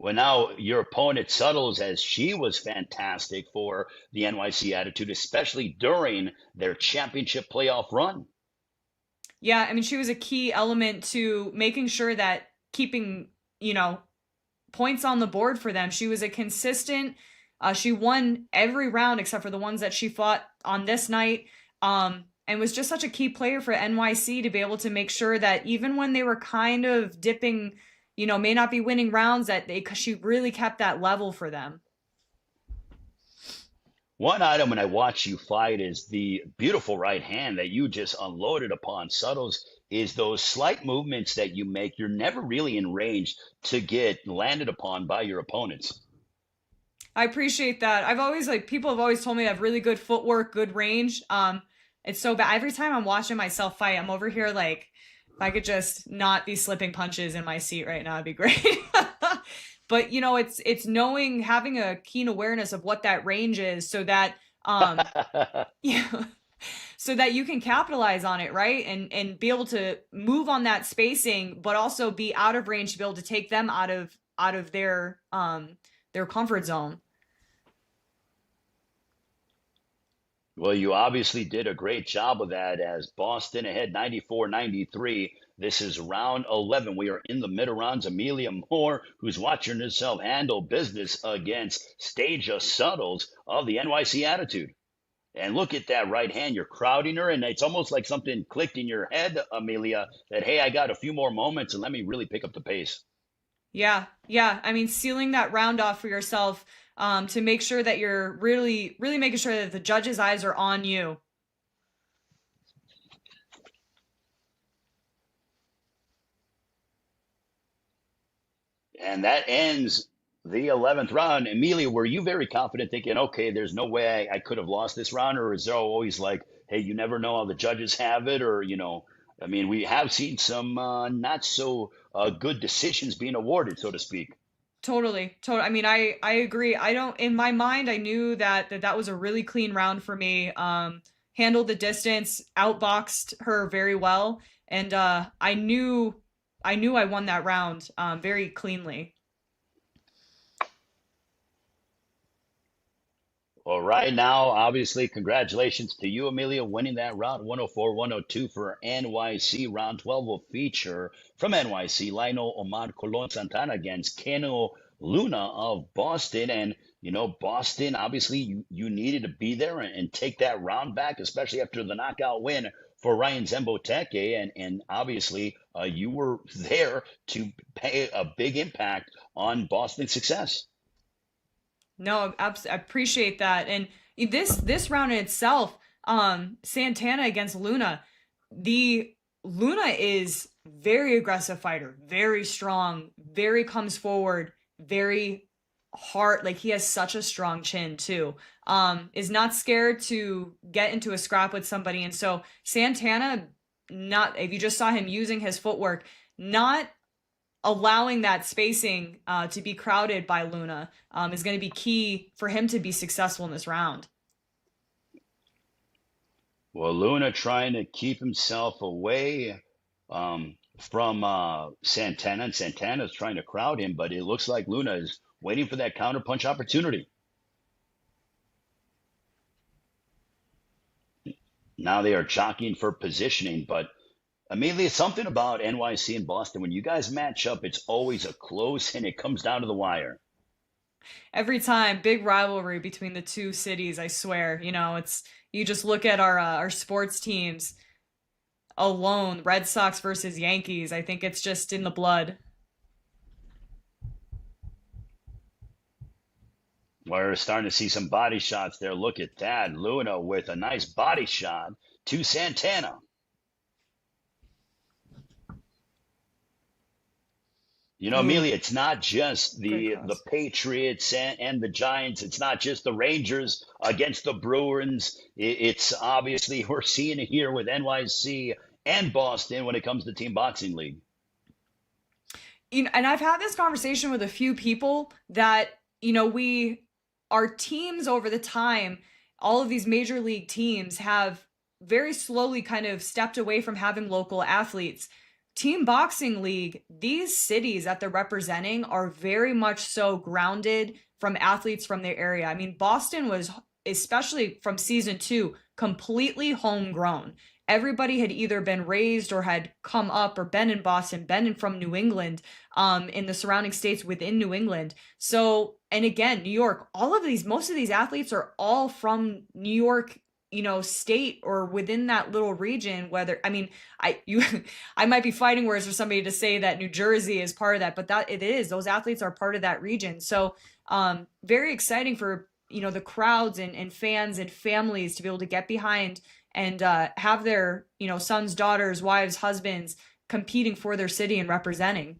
Well, now your opponent Suttles, as she was fantastic for the NYC Attitude, especially during their championship playoff run. Yeah, I mean, she was a key element to making sure that keeping, points on the board for them. She was a consistent, she won every round except for the ones that she fought on this night. And was just such a key player for NYC to be able to make sure that even when they were kind of dipping, may not be winning rounds, that she really kept that level for them. One item when I watch you fight is the beautiful right hand that you just unloaded upon Suttles. Is those slight movements that you make. You're never really in range to get landed upon by your opponents. I appreciate that. People have always told me I have really good footwork, good range. It's so bad. Every time I'm watching myself fight, I'm over here like, if I could just not be slipping punches in my seat right now, it'd be great. But it's knowing, having a keen awareness of what that range is, so that so that you can capitalize on it, right? And be able to move on that spacing, but also be out of range to be able to take them out of their comfort zone. Well, you obviously did a great job of that as Boston ahead 94-93. This is round 11. We are in the middle rounds. Amelia Moore, who's watching herself handle business against Stasia Suttles of the NYC Attitude. And look at that right hand. You're crowding her, and it's almost like something clicked in your head, Amelia, that, hey, I got a few more moments, and let me really pick up the pace. Yeah. I mean, sealing that round off for yourself, to make sure that you're really, really making sure that the judge's eyes are on you. And that ends the 11th round. Amelia, were you very confident thinking, okay, there's no way I could have lost this round? Or is there always like, hey, you never know how the judges have it? Or, I mean, we have seen some not so good decisions being awarded, so to speak. Totally. Totally. I mean, I agree. I don't, in my mind, I knew that was a really clean round for me. Handled the distance, outboxed her very well, and I knew I won that round very cleanly. Well, right now, obviously, congratulations to you, Amelia, winning that round 104-102 for NYC. Round 12 will feature from NYC, Lino Omar Colon Santana against Keno Luna of Boston. And, Boston, obviously, you needed to be there and take that round back, especially after the knockout win for Ryan Zemboteke. And obviously, you were there to pay a big impact on Boston's success. No, I appreciate that. And this round in itself, Santana against Luna, the Luna is very aggressive fighter, very strong, very comes forward, very hard. Like he has such a strong chin too. Is not scared to get into a scrap with somebody. And so Santana, not if you just saw him using his footwork, not allowing that spacing to be crowded by Luna is going to be key for him to be successful in this round. Well, Luna trying to keep himself away from Santana, and Santana's trying to crowd him, but it looks like Luna is waiting for that counterpunch opportunity. Now they are jockeying for positioning, but Amelia, something about NYC and Boston, when you guys match up, it's always a close and it comes down to the wire. Every time, big rivalry between the two cities, I swear. It's you just look at our sports teams alone, Red Sox versus Yankees. I think it's just in the blood. We're starting to see some body shots there. Look at that. Luna with a nice body shot to Santana. Amelia, it's not just the Patriots and the Giants. It's not just the Rangers against the Bruins. It's obviously we're seeing it here with NYC and Boston when it comes to Team Boxing League. And I've had this conversation with a few people that, our teams over the time, all of these major league teams have very slowly kind of stepped away from having local athletes. Team Boxing League, these cities that they're representing are very much so grounded from athletes from their area. I mean, Boston was, especially from season 2, completely homegrown. Everybody had either been raised or had come up or been in Boston, from New England, in the surrounding states within New England. So, and again, New York, most of these athletes are all from New York, state or within that little region. I might be fighting words for somebody to say that New Jersey is part of that, but that it is, those athletes are part of that region. So, very exciting for, the crowds and fans and families to be able to get behind and have their, sons, daughters, wives, husbands competing for their city and representing.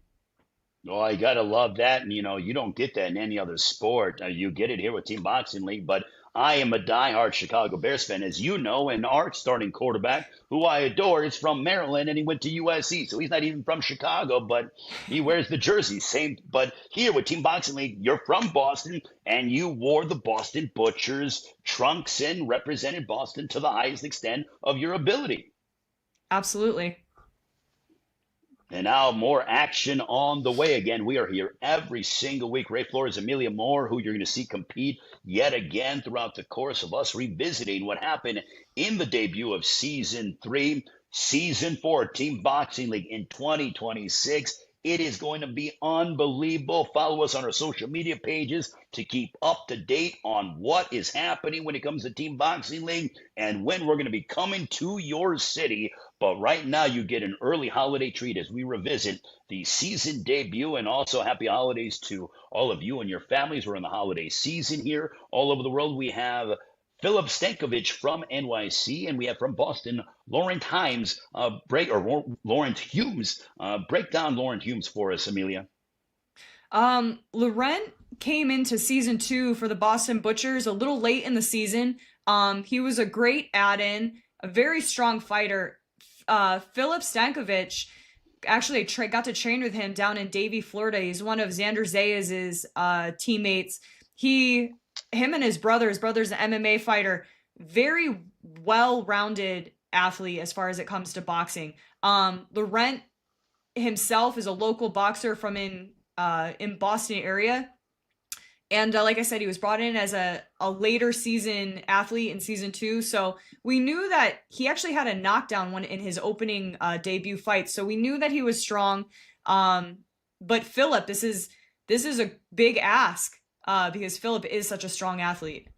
Oh, I gotta love that. And you don't get that in any other sport. You get it here with Team Boxing League, but I am a diehard Chicago Bears fan, as you know, and our starting quarterback, who I adore, is from Maryland, and he went to USC, so he's not even from Chicago, but he wears the jersey. Same, but here with Team Boxing League, you're from Boston, and you wore the Boston Butchers trunks and represented Boston to the highest extent of your ability. Absolutely. And now more action on the way again. We are here every single week. Ray Flores, Amelia Moore, who you're going to see compete yet again throughout the course of us revisiting what happened in the debut of Season 3, Season 4, Team Boxing League in 2026. It is going to be unbelievable. Follow us on our social media pages to keep up to date on what is happening when it comes to Team Boxing League and when we're going to be coming to your city. But right now, you get an early holiday treat as we revisit the season debut, and also happy holidays to all of you and your families. We're in the holiday season here all over the world. We have Philip Stankovic from NYC, and we have from Boston, Laurent Humes. Laurent Humes. Break down Laurent Humes for us, Amelia. Laurent came into season 2 for the Boston Butchers a little late in the season. He was a great add-in, a very strong fighter. Philip Stankovic, actually got to train with him down in Davie, Florida. He's one of Xander Zayas's teammates. Him and his brother's an MMA fighter, very well-rounded athlete as far as it comes to boxing. Laurent himself is a local boxer from in Boston area. And like I said, he was brought in as a later season athlete in season 2. So we knew that he actually had a knockdown one in his opening debut fight. So we knew that he was strong. But Philip, this is a big ask because Philip is such a strong athlete.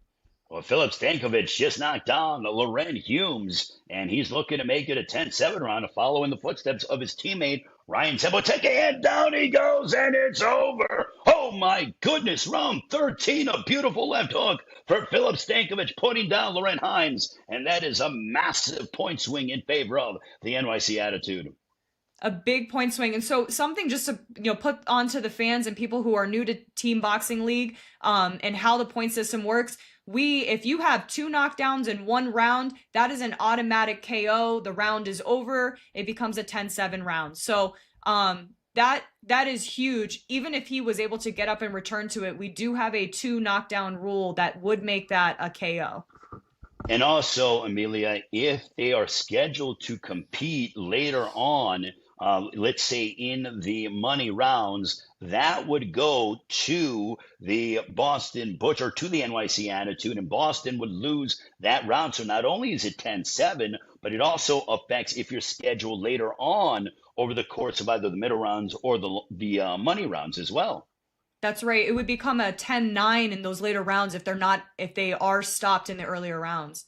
Well, Philip Stankovic just knocked down Laurent Humes, and he's looking to make it a 10-7 round to follow in the footsteps of his teammate, Ryan Seboteke, and down he goes, and it's over. Oh, my goodness. Round 13, a beautiful left hook for Philip Stankovic, putting down Laurent Humes, and that is a massive point swing in favor of the NYC Attitude. A big point swing. And so something just to put onto the fans and people who are new to Team Boxing League and how the point system works. If you have 2 knockdowns in 1 round, that is an automatic KO. The round is over. It becomes a 10-7 round. So that is huge. Even if he was able to get up and return to it, we do have a 2 knockdown rule that would make that a KO. And also, Amelia, if they are scheduled to compete later on, let's say in the money rounds, that would go to the Boston Butcher, to the NYC Attitude, and Boston would lose that round. So not only is it 10-7, but it also affects if you're scheduled later on over the course of either the middle rounds or the money rounds as well. That's right. It would become a 10-9 in those later rounds if they are stopped in the earlier rounds.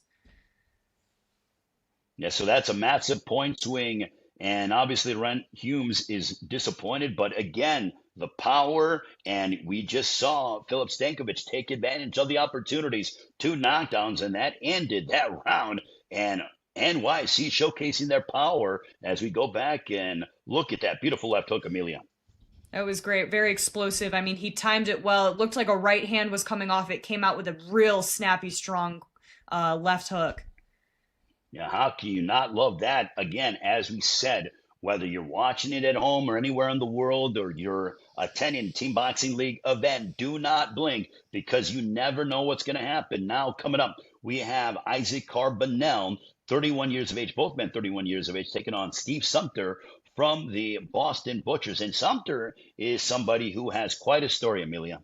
Yeah, so that's a massive point swing. And obviously, Laurent Humes is disappointed. But again, the power, and we just saw Philip Stankovic take advantage of the opportunities, 2 knockdowns, and that ended that round. And NYC showcasing their power as we go back and look at that beautiful left hook, Amelia. That was great. Very explosive. I mean, he timed it well. It looked like a right hand was coming off. It came out with a real snappy, strong left hook. Yeah, how can you not love that? Again, as we said, whether you're watching it at home or anywhere in the world, or you're attending a Team Boxing League event, do not blink, because you never know what's going to happen. Now, coming up, we have Isaac Carbonell, 31 years of age, both men 31 years of age, taking on Steve Sumter from the Boston Butchers. And Sumter is somebody who has quite a story, Amelia.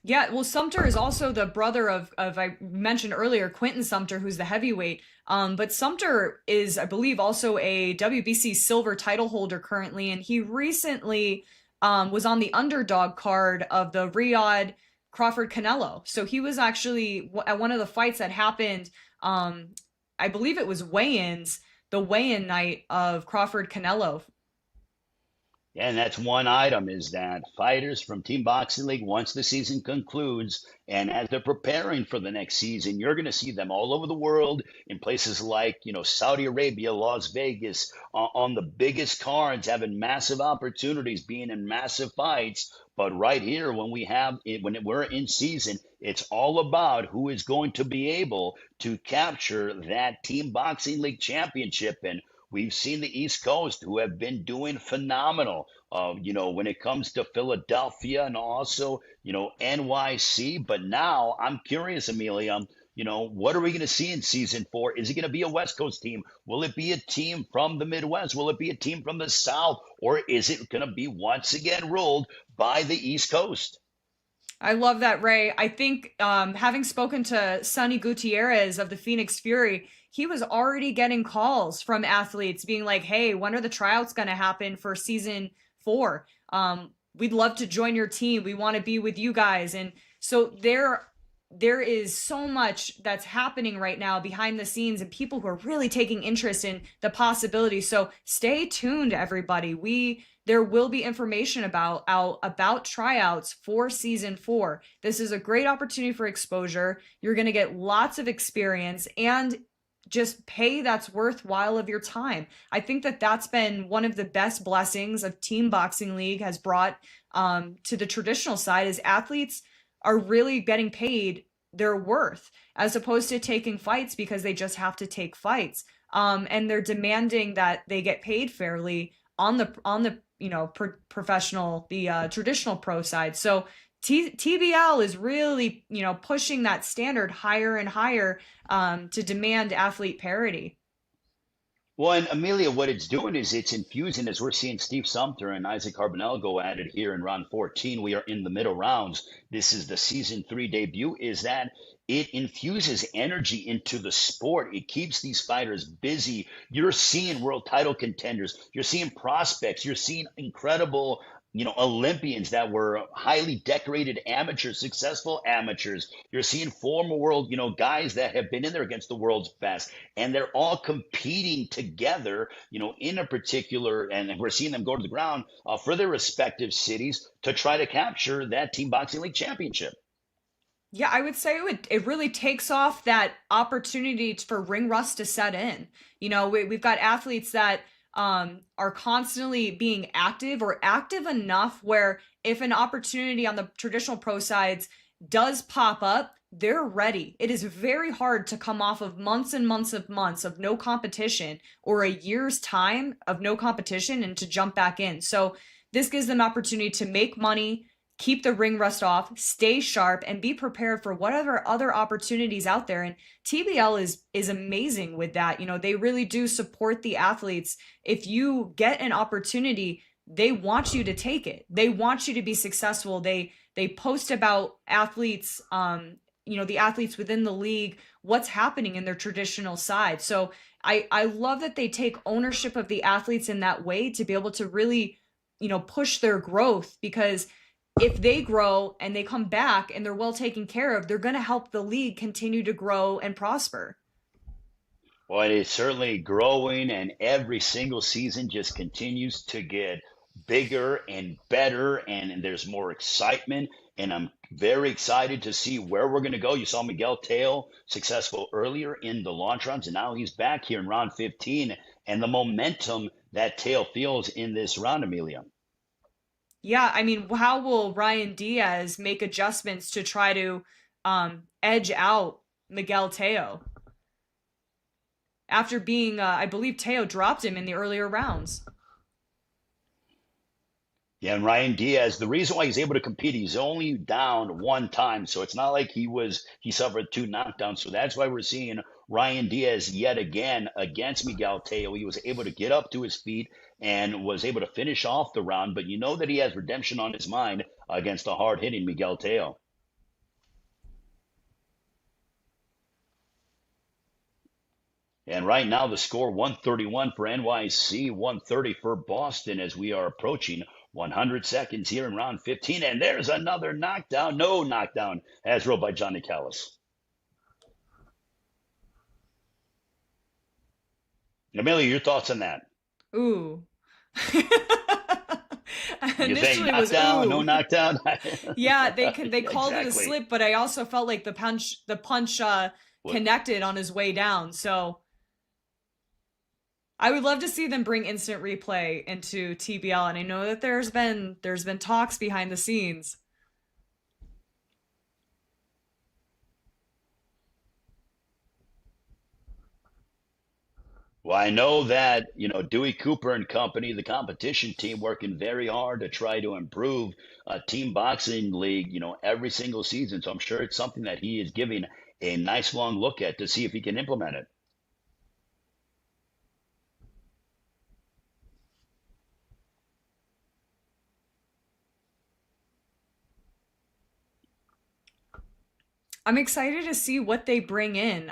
Yeah, well, Sumter is also the brother of I mentioned earlier, Quentin Sumter, who's the heavyweight. But Sumter is, I believe, also a WBC silver title holder currently, and he recently was on the underdog card of the Riyadh Crawford Canelo. So he was actually at one of the fights that happened. I believe it was the weigh-in night of Crawford Canelo. Yeah, and that's one item, is that fighters from Team Boxing League, once the season concludes and as they're preparing for the next season, you're going to see them all over the world in places like, Saudi Arabia, Las Vegas, on the biggest cards, having massive opportunities, being in massive fights. But right here, when we're in season, it's all about who is going to be able to capture that Team Boxing League championship. And we've seen the East Coast who have been doing phenomenal, when it comes to Philadelphia and also, NYC. But now I'm curious, Amelia, what are we going to see in season 4? Is it going to be a West Coast team? Will it be a team from the Midwest? Will it be a team from the South? Or is it going to be once again ruled by the East Coast? I love that, Ray. I think having spoken to Sonny Gutierrez of the Phoenix Fury, he was already getting calls from athletes being like, hey, when are the tryouts going to happen for season 4? We'd love to join your team. We want to be with you guys. And so there is so much that's happening right now behind the scenes, and people who are really taking interest in the possibilities. So stay tuned, everybody. There will be information about tryouts for season 4. This is a great opportunity for exposure. You're going to get lots of experience and just pay that's worthwhile of your time. I think that's been one of the best blessings of Team Boxing League has brought to the traditional side, is athletes are really getting paid their worth, as opposed to taking fights because they just have to take fights. and they're demanding that they get paid fairly on the professional, the traditional pro side. So TBL is really pushing that standard higher and higher to demand athlete parity. Well, and Amelia, what it's doing is it's infusing, as we're seeing Steve Sumter and Isaac Carbonell go at it here in round 14. We are in the middle rounds. This is the season 3 debut, is that it infuses energy into the sport. It keeps these fighters busy. You're seeing world title contenders. You're seeing prospects. You're seeing incredible Olympians that were highly decorated amateurs, successful amateurs. You're seeing former world, guys that have been in there against the world's best, and they're all competing together, in a particular, and we're seeing them go to the ground for their respective cities to try to capture that Team Boxing League championship. Yeah, I would say it really takes off that opportunity for ring rust to set in. We've got athletes that are constantly being active or active enough where if an opportunity on the traditional pro sides does pop up, they're ready. It is very hard to come off of months and months of no competition or a year's time of no competition and to jump back in. So this gives them opportunity to make money, keep the ring rust off, stay sharp, and be prepared for whatever other opportunities out there. And TBL is amazing with that. They really do support the athletes. If you get an opportunity, they want you to take it. They want you to be successful. They post about athletes, the athletes within the league, what's happening in their traditional side. So I love that they take ownership of the athletes in that way to be able to really, push their growth, because if they grow and they come back and they're well taken care of, they're going to help the league continue to grow and prosper. Well, it is certainly growing, and every single season just continues to get bigger and better, and there's more excitement. And I'm very excited to see where we're going to go. You saw Miguel Teo successful earlier in the launch rounds, and now he's back here in round 15, and the momentum that Teo feels in this round, Amelia. Yeah, I mean, how will Ryan Diaz make adjustments to try to edge out Miguel Teo? After being, I believe Teo dropped him in the earlier rounds. Yeah, and Ryan Diaz, the reason why he's able to compete, he's only down one time. So it's not like he suffered 2 knockdowns. So that's why we're seeing Ryan Diaz yet again against Miguel Teo. He was able to get up to his feet and was able to finish off the round. But you know that he has redemption on his mind against a hard-hitting Miguel Teo. And right now the score 131 for NYC, 130 for Boston as we are approaching 100 seconds here in round 15. And there's another knockdown. No knockdown as ruled by Johnny Callis. Amelia, your thoughts on that? Ooh. You think knockdown, no knockdown? Yeah, they called it a slip, but I also felt like the punch connected on his way down. So I would love to see them bring instant replay into TBL, and I know that there's been talks behind the scenes. Well, I know that, Dewey Cooper and company, the competition team, working very hard to try to improve Team Boxing League, every single season. So I'm sure it's something that he is giving a nice long look at to see if he can implement it. I'm excited to see what they bring in.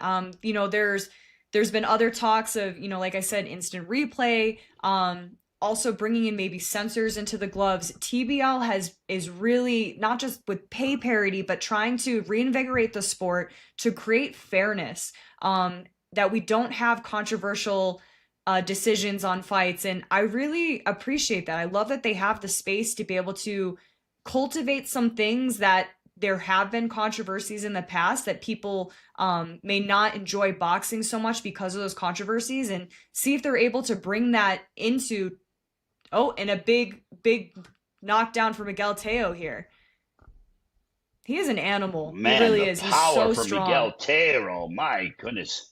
There's been other talks of, like I said, instant replay, also bringing in maybe sensors into the gloves. TBL is really not just with pay parity, but trying to reinvigorate the sport to create fairness, that we don't have controversial decisions on fights. And I really appreciate that. I love that they have the space to be able to cultivate some things that there have been controversies in the past that people may not enjoy boxing so much because of those controversies, and see if they're able to bring that into, and a big knockdown for Miguel Teo here. He is an animal. Man, he really the is. He's power so from strong. Miguel Teo, my goodness.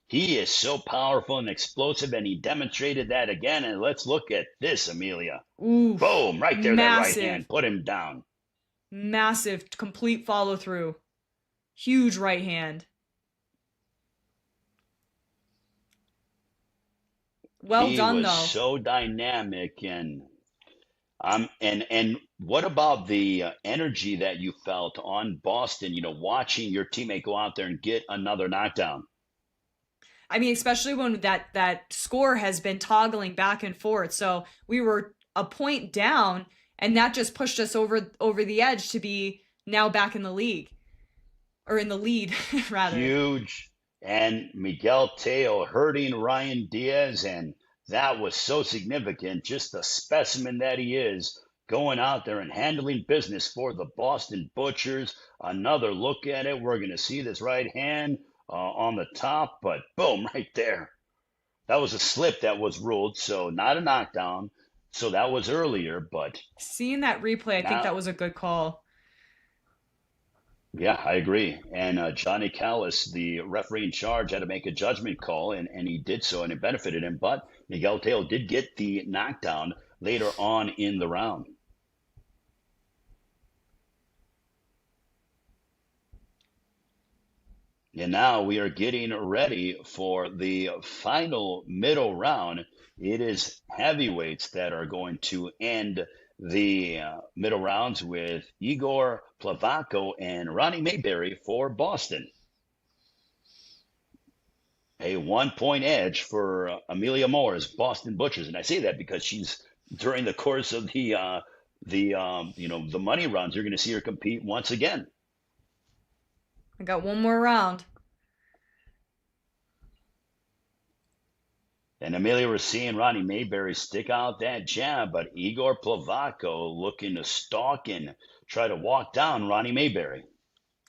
He is so powerful and explosive, and he demonstrated that again. And let's look at this, Amelia. Oof. Boom, right there, that right hand. Put him down. Massive, complete follow through. Huge right hand. Well done, though. He was so dynamic, and what about the energy that you felt on Boston? Watching your teammate go out there and get another knockdown. I mean, especially when that score has been toggling back and forth. So we were a point down, and that just pushed us over the edge to be now back in the league, or in the lead, rather. Huge. And Miguel Teo hurting Ryan Diaz, and that was so significant. Just the specimen that he is, going out there and handling business for the Boston Butchers. Another look at it. We're going to see this right hand on the top, but boom, right there. That was a slip that was ruled, so not a knockdown. So that was earlier, but seeing that replay, I think that was a good call. Yeah, I agree. And Johnny Callis, the referee in charge, had to make a judgment call, and he did so, and it benefited him. But Miguel Teo did get the knockdown later on in the round. And now we are getting ready for the final middle round. It is heavyweights that are going to end the middle rounds with Igor Plavaco and Ronnie Mayberry for Boston. A 1-point edge for Amelia Moore's Boston Butchers. And I say that because she's, during the course of the money rounds, you're going to see her compete once again. I got one more round. And Amelia, was seeing Ronnie Mayberry stick out that jab, but Igor Plavaco looking to stalk and try to walk down Ronnie Mayberry.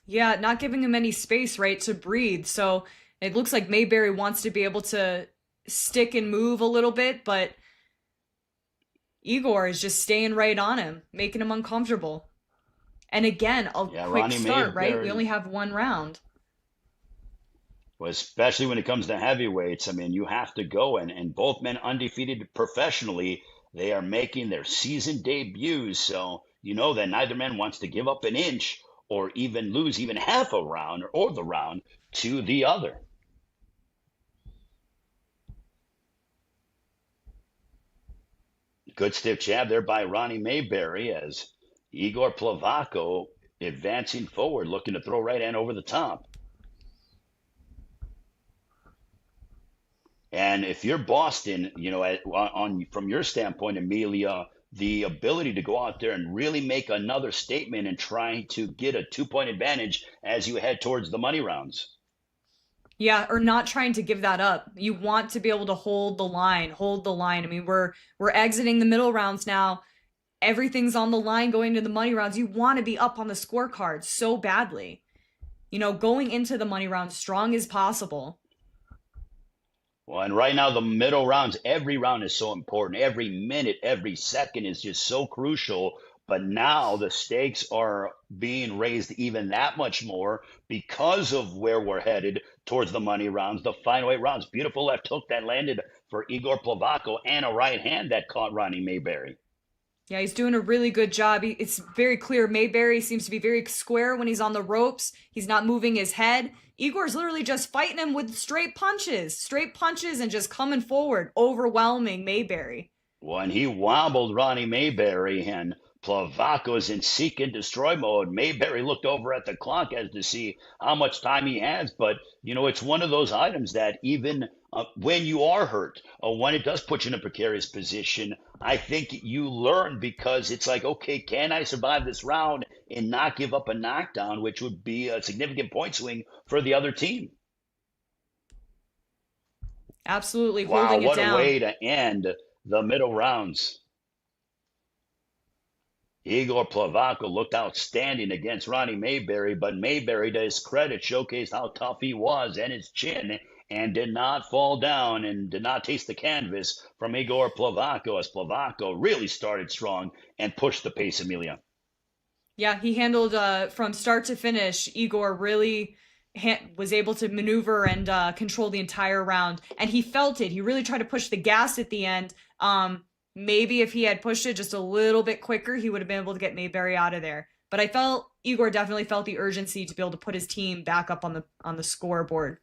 Yeah, not giving him any space, right, to breathe. So it looks like Mayberry wants to be able to stick and move a little bit, but Igor is just staying right on him, making him uncomfortable. And again, a quick Ronnie start, Mayberry, right? We only have one round. Well, especially when it comes to heavyweights, I mean, you have to go, and both men undefeated professionally. They are making their season debuts, so you know that neither man wants to give up an inch or even lose even half a round or the round to the other. Good stiff jab there by Ronnie Mayberry as Igor Plavaco advancing forward, looking to throw right hand over the top. And if you're Boston, from your standpoint, Amelia, the ability to go out there and really make another statement and try to get a 2-point advantage as you head towards the money rounds. Yeah, or not trying to give that up. You want to be able to hold the line. I mean, we're exiting the middle rounds now. Everything's on the line going to the money rounds. You want to be up on the scorecard so badly. Going into the money rounds strong as possible. Well, and right now, the middle rounds, every round is so important. Every minute, every second is just so crucial. But now the stakes are being raised even that much more because of where we're headed towards the money rounds, the final 8 rounds. Beautiful left hook that landed for Igor Plavaco and a right hand that caught Ronnie Mayberry. Yeah, he's doing a really good job. It's very clear Mayberry seems to be very square when he's on the ropes. He's not moving his head. Igor's literally just fighting him with straight punches and just coming forward, overwhelming Mayberry. Well, and he wobbled Ronnie Mayberry, and Plavaco's in seek and destroy mode. Mayberry looked over at the clock as to see how much time he has, but it's one of those items that even when you are hurt, when it does put you in a precarious position, I think you learn, because it's like, okay, can I survive this round and not give up a knockdown, which would be a significant point swing for the other team? Absolutely, wow, holding it down. What a way to end the middle rounds. Igor Plavaco looked outstanding against Ronnie Mayberry, but Mayberry, to his credit, showcased how tough he was and his chin, and did not fall down and did not taste the canvas from Igor Plavaco, as Plavaco really started strong and pushed the pace, Amelia. Yeah, he handled from start to finish. Igor really was able to maneuver and control the entire round, and he felt it. He really tried to push the gas at the end. Maybe if he had pushed it just a little bit quicker, he would have been able to get Mayberry out of there. But I felt Igor definitely felt the urgency to be able to put his team back up on the scoreboard.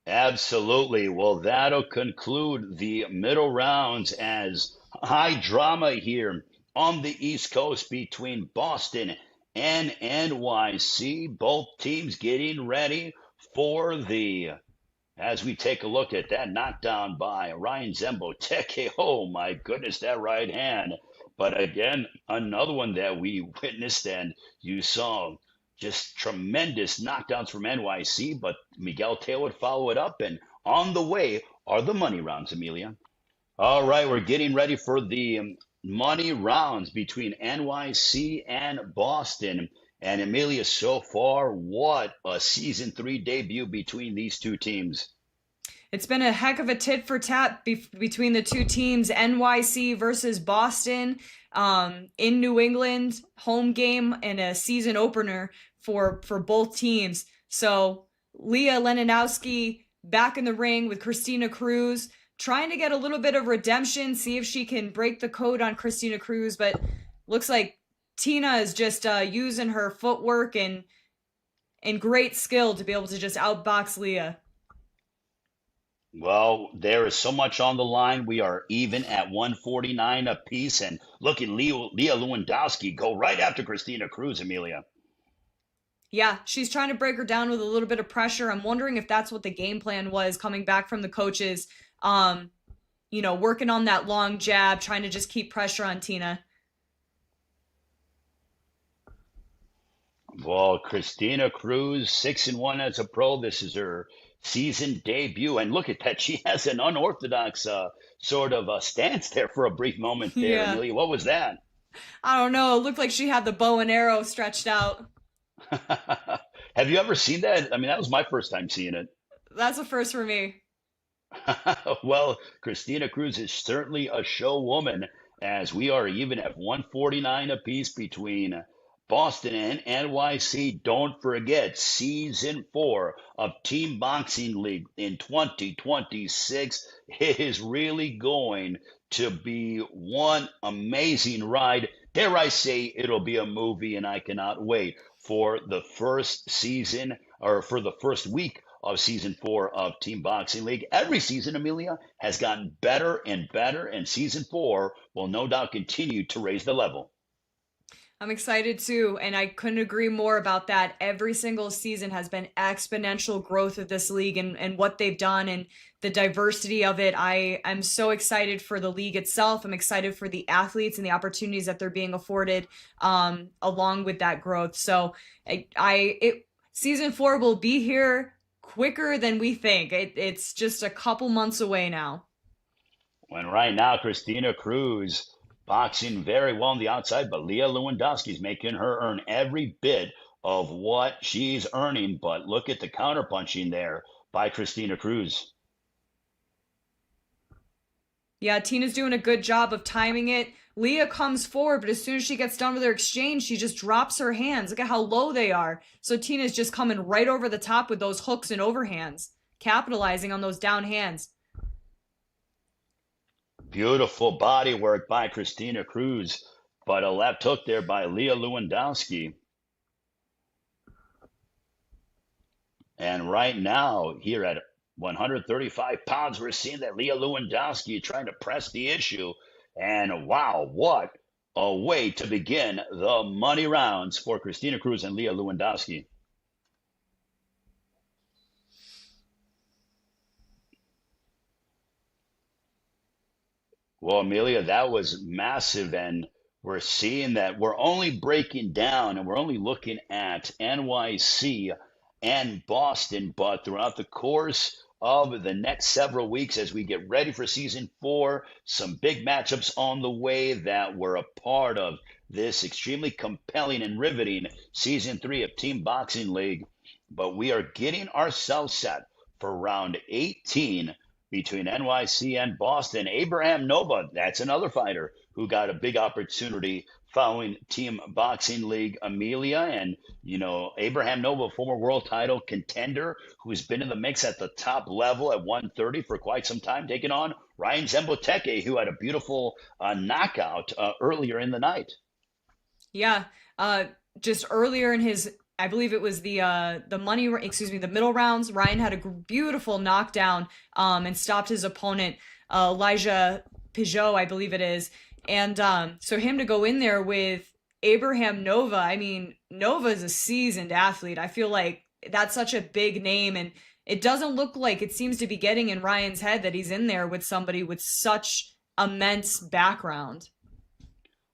Absolutely. Well, that'll conclude the middle rounds as high drama here on the East Coast between Boston and NYC. Both teams getting ready for as we take a look at that knockdown by Ryan Zemboteke. Oh my goodness, that right hand. But again, another one that we witnessed and you saw just tremendous knockdowns from NYC, but Miguel Teo would follow it up. And on the way are the money rounds, Amelia. All right, we're getting ready for the money rounds between NYC and Boston. And Amelia, so far, what a season 3 debut between these two teams. It's been a heck of a tit for tat between the two teams. NYC versus Boston in New England, home game and a season opener for both teams. So Leah Lenonowski back in the ring with Christina Cruz, trying to get a little bit of redemption, see if she can break the code on Christina Cruz, but looks like Tina is just using her footwork and great skill to be able to just outbox Leah. Well, there is so much on the line. We are even at 149 apiece. And look at Leah Lewandowski go right after Christina Cruz, Amelia. Yeah, she's trying to break her down with a little bit of pressure. I'm wondering if that's what the game plan was coming back from the coaches, working on that long jab, trying to just keep pressure on Tina. Well, Christina Cruz, 6-1 as a pro. This is her season debut. And look at that. She has an unorthodox sort of a stance there for a brief moment there, Yeah. Amelia. What was that? I don't know. It looked like she had the bow and arrow stretched out. Have you ever seen that? I mean, that was my first time seeing it. That's a first for me. Well, Christina Cruz is certainly a show woman as we are even at 149 apiece between Boston and NYC. Don't forget, season 4 of Team Boxing League in 2026 is really going to be one amazing ride. Dare I say it'll be a movie, and I cannot wait for the first season or for the first week of season 4 of Team Boxing League. Every season, Amelia, has gotten better and better, and season 4 will no doubt continue to raise the level. I'm excited too, and I couldn't agree more about that. Every single season has been exponential growth of this league and what they've done and the diversity of it. I'm so excited for the league itself. I'm excited for the athletes and the opportunities that they're being afforded along with that growth. So season 4 will be here quicker than we think. It's just a couple months away now. When right now, Christina Cruz boxing very well on the outside, but Leah Lewandowski's making her earn every bit of what she's earning. But look at the counterpunching there by Christina Cruz. Yeah, Tina's doing a good job of timing it. Leah comes forward, but as soon as she gets done with her exchange, she just drops her hands. Look at how low they are. So Tina's just coming right over the top with those hooks and overhands, capitalizing on those down hands. Beautiful body work by Christina Cruz, but a left hook there by Leah Lewandowski. And right now, here at 135 pounds, we're seeing that Leah Lewandowski trying to press the issue. And wow, what a way to begin the money rounds for Christina Cruz and Leah Lewandowski. Well, Amelia, that was massive, and we're seeing that we're only breaking down and we're only looking at NYC and Boston, but throughout the course of the next several weeks as we get ready for season 4, some big matchups on the way that were a part of this extremely compelling and riveting season 3 of Team Boxing League. But we are getting ourselves set for round 18 between NYC and Boston. Abraham Nova, that's another fighter who got a big opportunity following Team Boxing League Amelia and, Abraham Nova, former world title contender who's been in the mix at the top level at 130 for quite some time, taking on Ryan Zemboteke, who had a beautiful knockout earlier in the night. Yeah, just earlier in his, I believe it was the the middle rounds. Ryan had a beautiful knockdown, and stopped his opponent, Elijah Peugeot, I believe it is, and so him to go in there with Abraham Nova. I mean, Nova is a seasoned athlete. I feel like that's such a big name, and it doesn't look like it seems to be getting in Ryan's head that he's in there with somebody with such immense background.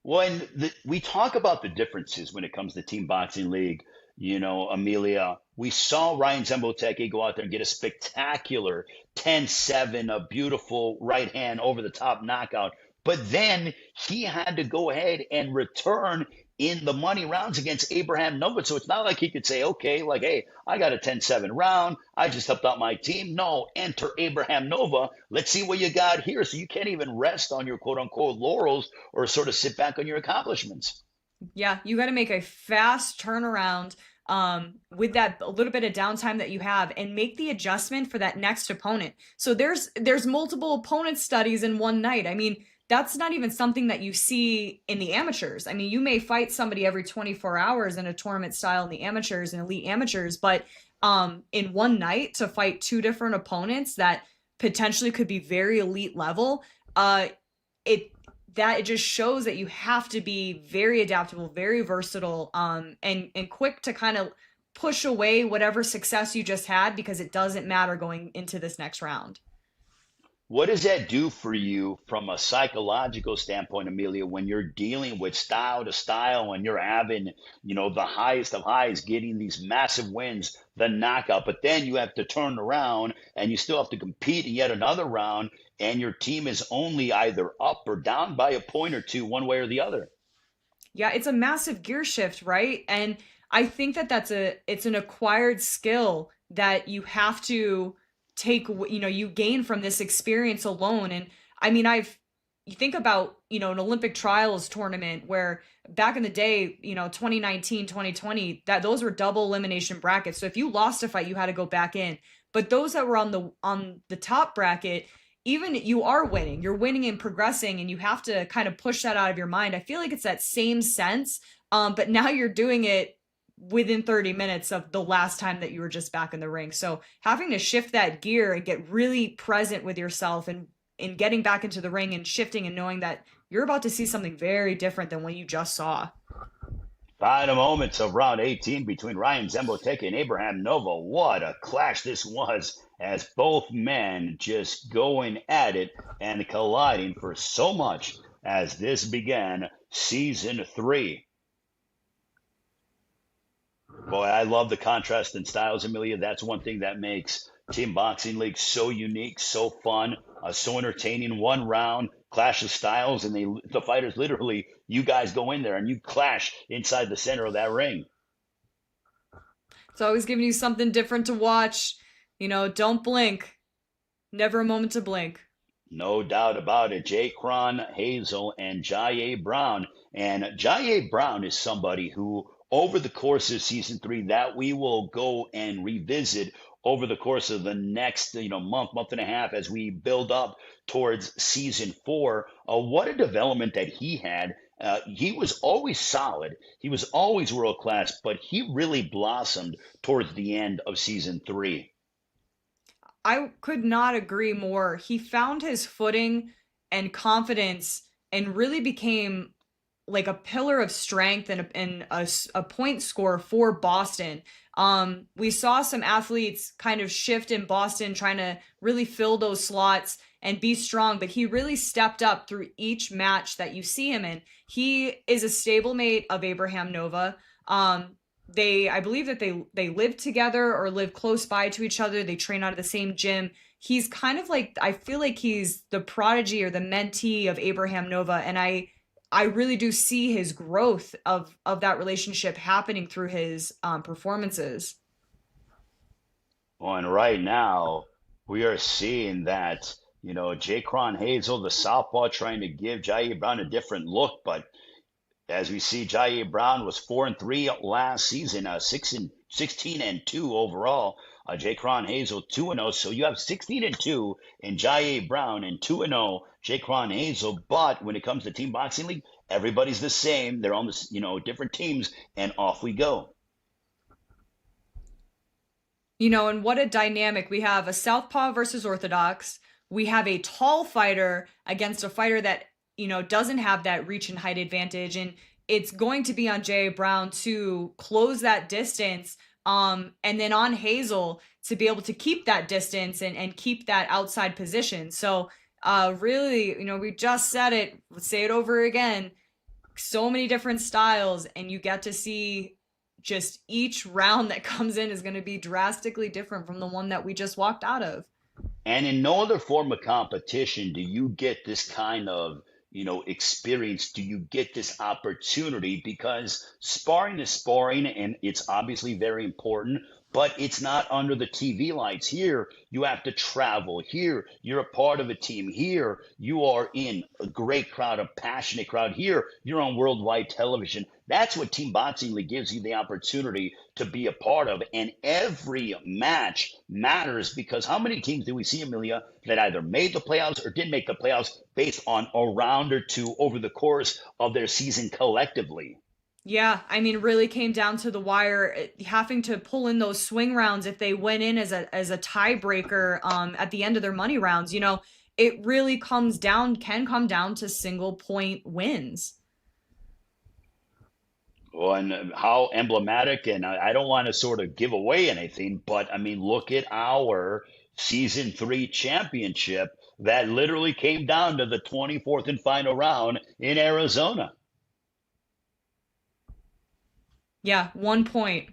Well, and we talk about the differences when it comes to Team Boxing League. Amelia, we saw Ryan Zemboteke go out there and get a spectacular 10-7, a beautiful right hand over the top knockout. But then he had to go ahead and return in the money rounds against Abraham Nova. So it's not like he could say, okay, like, hey, I got a 10-7 round. I just helped out my team. No, enter Abraham Nova. Let's see what you got here. So you can't even rest on your quote unquote laurels or sort of sit back on your accomplishments. Yeah, you got to make a fast turnaround, with that a little bit of downtime that you have, and make the adjustment for that next opponent. So there's multiple opponent studies in one night. I mean, that's not even something that you see in the amateurs. I mean, you may fight somebody every 24 hours in a tournament style in the amateurs and elite amateurs, but in one night to fight two different opponents that potentially could be very elite level, it just shows that you have to be very adaptable, very versatile, and quick to kind of push away whatever success you just had, because it doesn't matter going into this next round. What does that do for you from a psychological standpoint, Amelia, when you're dealing with style to style, when you're having, the highest of highs, getting these massive wins, the knockout, but then you have to turn around and you still have to compete in yet another round, and your team is only either up or down by a point or two, one way or the other? Yeah, it's a massive gear shift, right? And I think that it's an acquired skill that you have to take, you gain from this experience alone. And I mean, you think about, an Olympic trials tournament where back in the day, 2019, 2020, that those were double elimination brackets. So if you lost a fight, you had to go back in. But those that were on the top bracket, even you are winning, you're winning and progressing, and you have to kind of push that out of your mind. I feel like it's that same sense. But now you're doing it within 30 minutes of the last time that you were just back in the ring. So having to shift that gear and get really present with yourself, and getting back into the ring and shifting and knowing that you're about to see something very different than what you just saw. Final moments of round 18 between Ryan Zemboteke and Abraham Nova. What a clash this was, as both men just going at it and colliding for so much as this began season 3. Boy, I love the contrast in styles, Amelia. That's one thing that makes Team Boxing League so unique, so fun, so entertaining. One round, clash of styles, and the fighters literally, you guys go in there and you clash inside the center of that ring. It's always giving you something different to watch. Don't blink. Never a moment to blink. No doubt about it. Jaquan Hazel and Jaye Brown. And Jaye Brown is somebody who, over the course of season 3, that we will go and revisit over the course of the next month and a half as we build up towards season 4. What a development that he had. He was always solid. He was always world class, but he really blossomed towards the end of season 3. I could not agree more. He found his footing and confidence and really became like a pillar of strength and a point scorer for Boston. We saw some athletes kind of shift in Boston, trying to really fill those slots and be strong, but he really stepped up through each match that you see him in. He is a stablemate of Abraham Nova. I believe that they live together or live close by to each other. They train out of the same gym. He's kind of like, I feel like he's the prodigy or the mentee of Abraham Nova. And I really do see his growth of that relationship happening through his performances. Well, and right now we are seeing that, Jaquan Hazel, the southpaw, trying to give Jaye Brown a different look, but As we see, Jair Brown was 4-3 last season, 16-2 overall. Jaquan Hazel 2-0. So you have 16-2 in Jair Brown and 2-0 Jaquan Hazel. But when it comes to Team Boxing League, everybody's the same. They're on this, different teams, and off we go. And what a dynamic. We have a southpaw versus orthodox. We have a tall fighter against a fighter that, doesn't have that reach and height advantage. And it's going to be on Jay Brown to close that distance. And then on Hazel to be able to keep that distance and keep that outside position. So really, we just said it, let's say it over again. So many different styles, and you get to see just each round that comes in is going to be drastically different from the one that we just walked out of. And in no other form of competition do you get this kind of, experience. Do you get this opportunity? Because sparring is sparring, and it's obviously very important, but it's not under the TV lights. Here, you have to travel. Here, you're a part of a team. Here, you are in a great crowd, a passionate crowd. Here, you're on worldwide television. That's what Team Boxing League gives you the opportunity to be a part of. And every match matters, because how many teams do we see, Amelia, that either made the playoffs or didn't make the playoffs based on a round or two over the course of their season collectively? Yeah, really came down to the wire, having to pull in those swing rounds if they went in as a tiebreaker at the end of their money rounds. It really can come down to single point wins. Well, and how emblematic, and I don't want to sort of give away anything, but look at our season 3 championship that literally came down to the 24th and final round in Arizona. Yeah, 1 point.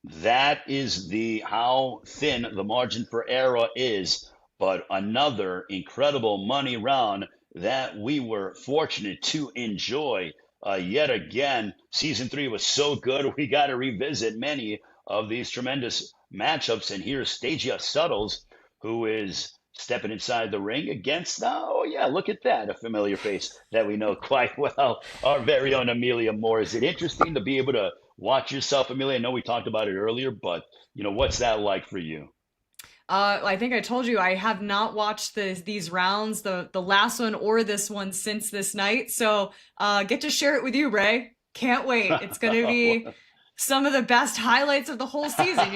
That is how thin the margin for error is. But another incredible money round that we were fortunate to enjoy yet again. Season 3 was so good, we got to revisit many of these tremendous matchups. And here's Stagia Suttles, who is stepping inside the ring against, look at that, a familiar face that we know quite well, our very own Amelia Moore. Is it interesting to be able to watch yourself, Amelia? I know we talked about it earlier, but what's that like for you? I think I told you I have not watched these rounds, the last one or this one, since this night. So get to share it with you, Ray. Can't wait. It's going to be some of the best highlights of the whole season.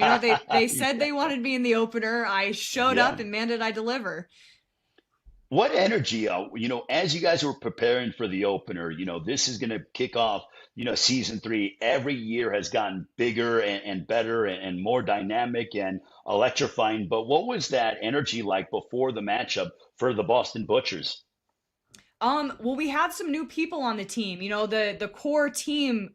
They said they wanted me in the opener. I showed up, and man, did I deliver. What energy, as you guys were preparing for the opener, this is going to kick off, season 3. Every year has gotten bigger and better and more dynamic and electrifying. But what was that energy like before the matchup for the Boston Butchers? Well, we had some new people on the team. The core team,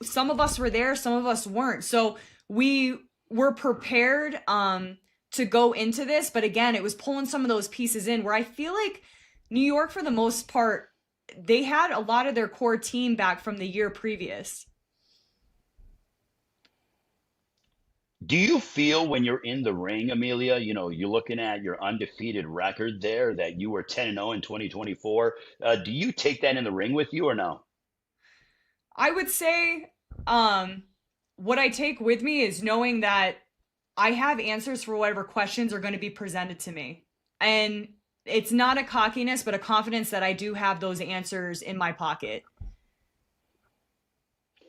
some of us were there, some of us weren't. So we were prepared to go into this. But again, it was pulling some of those pieces in where I feel like New York, for the most part, they had a lot of their core team back from the year previous. Do you feel when you're in the ring, Amelia, you're looking at your undefeated record there, that you were 10-0 in 2024? Do you take that in the ring with you or no? I would say what I take with me is knowing that I have answers for whatever questions are going to be presented to me. And it's not a cockiness, but a confidence that I do have those answers in my pocket.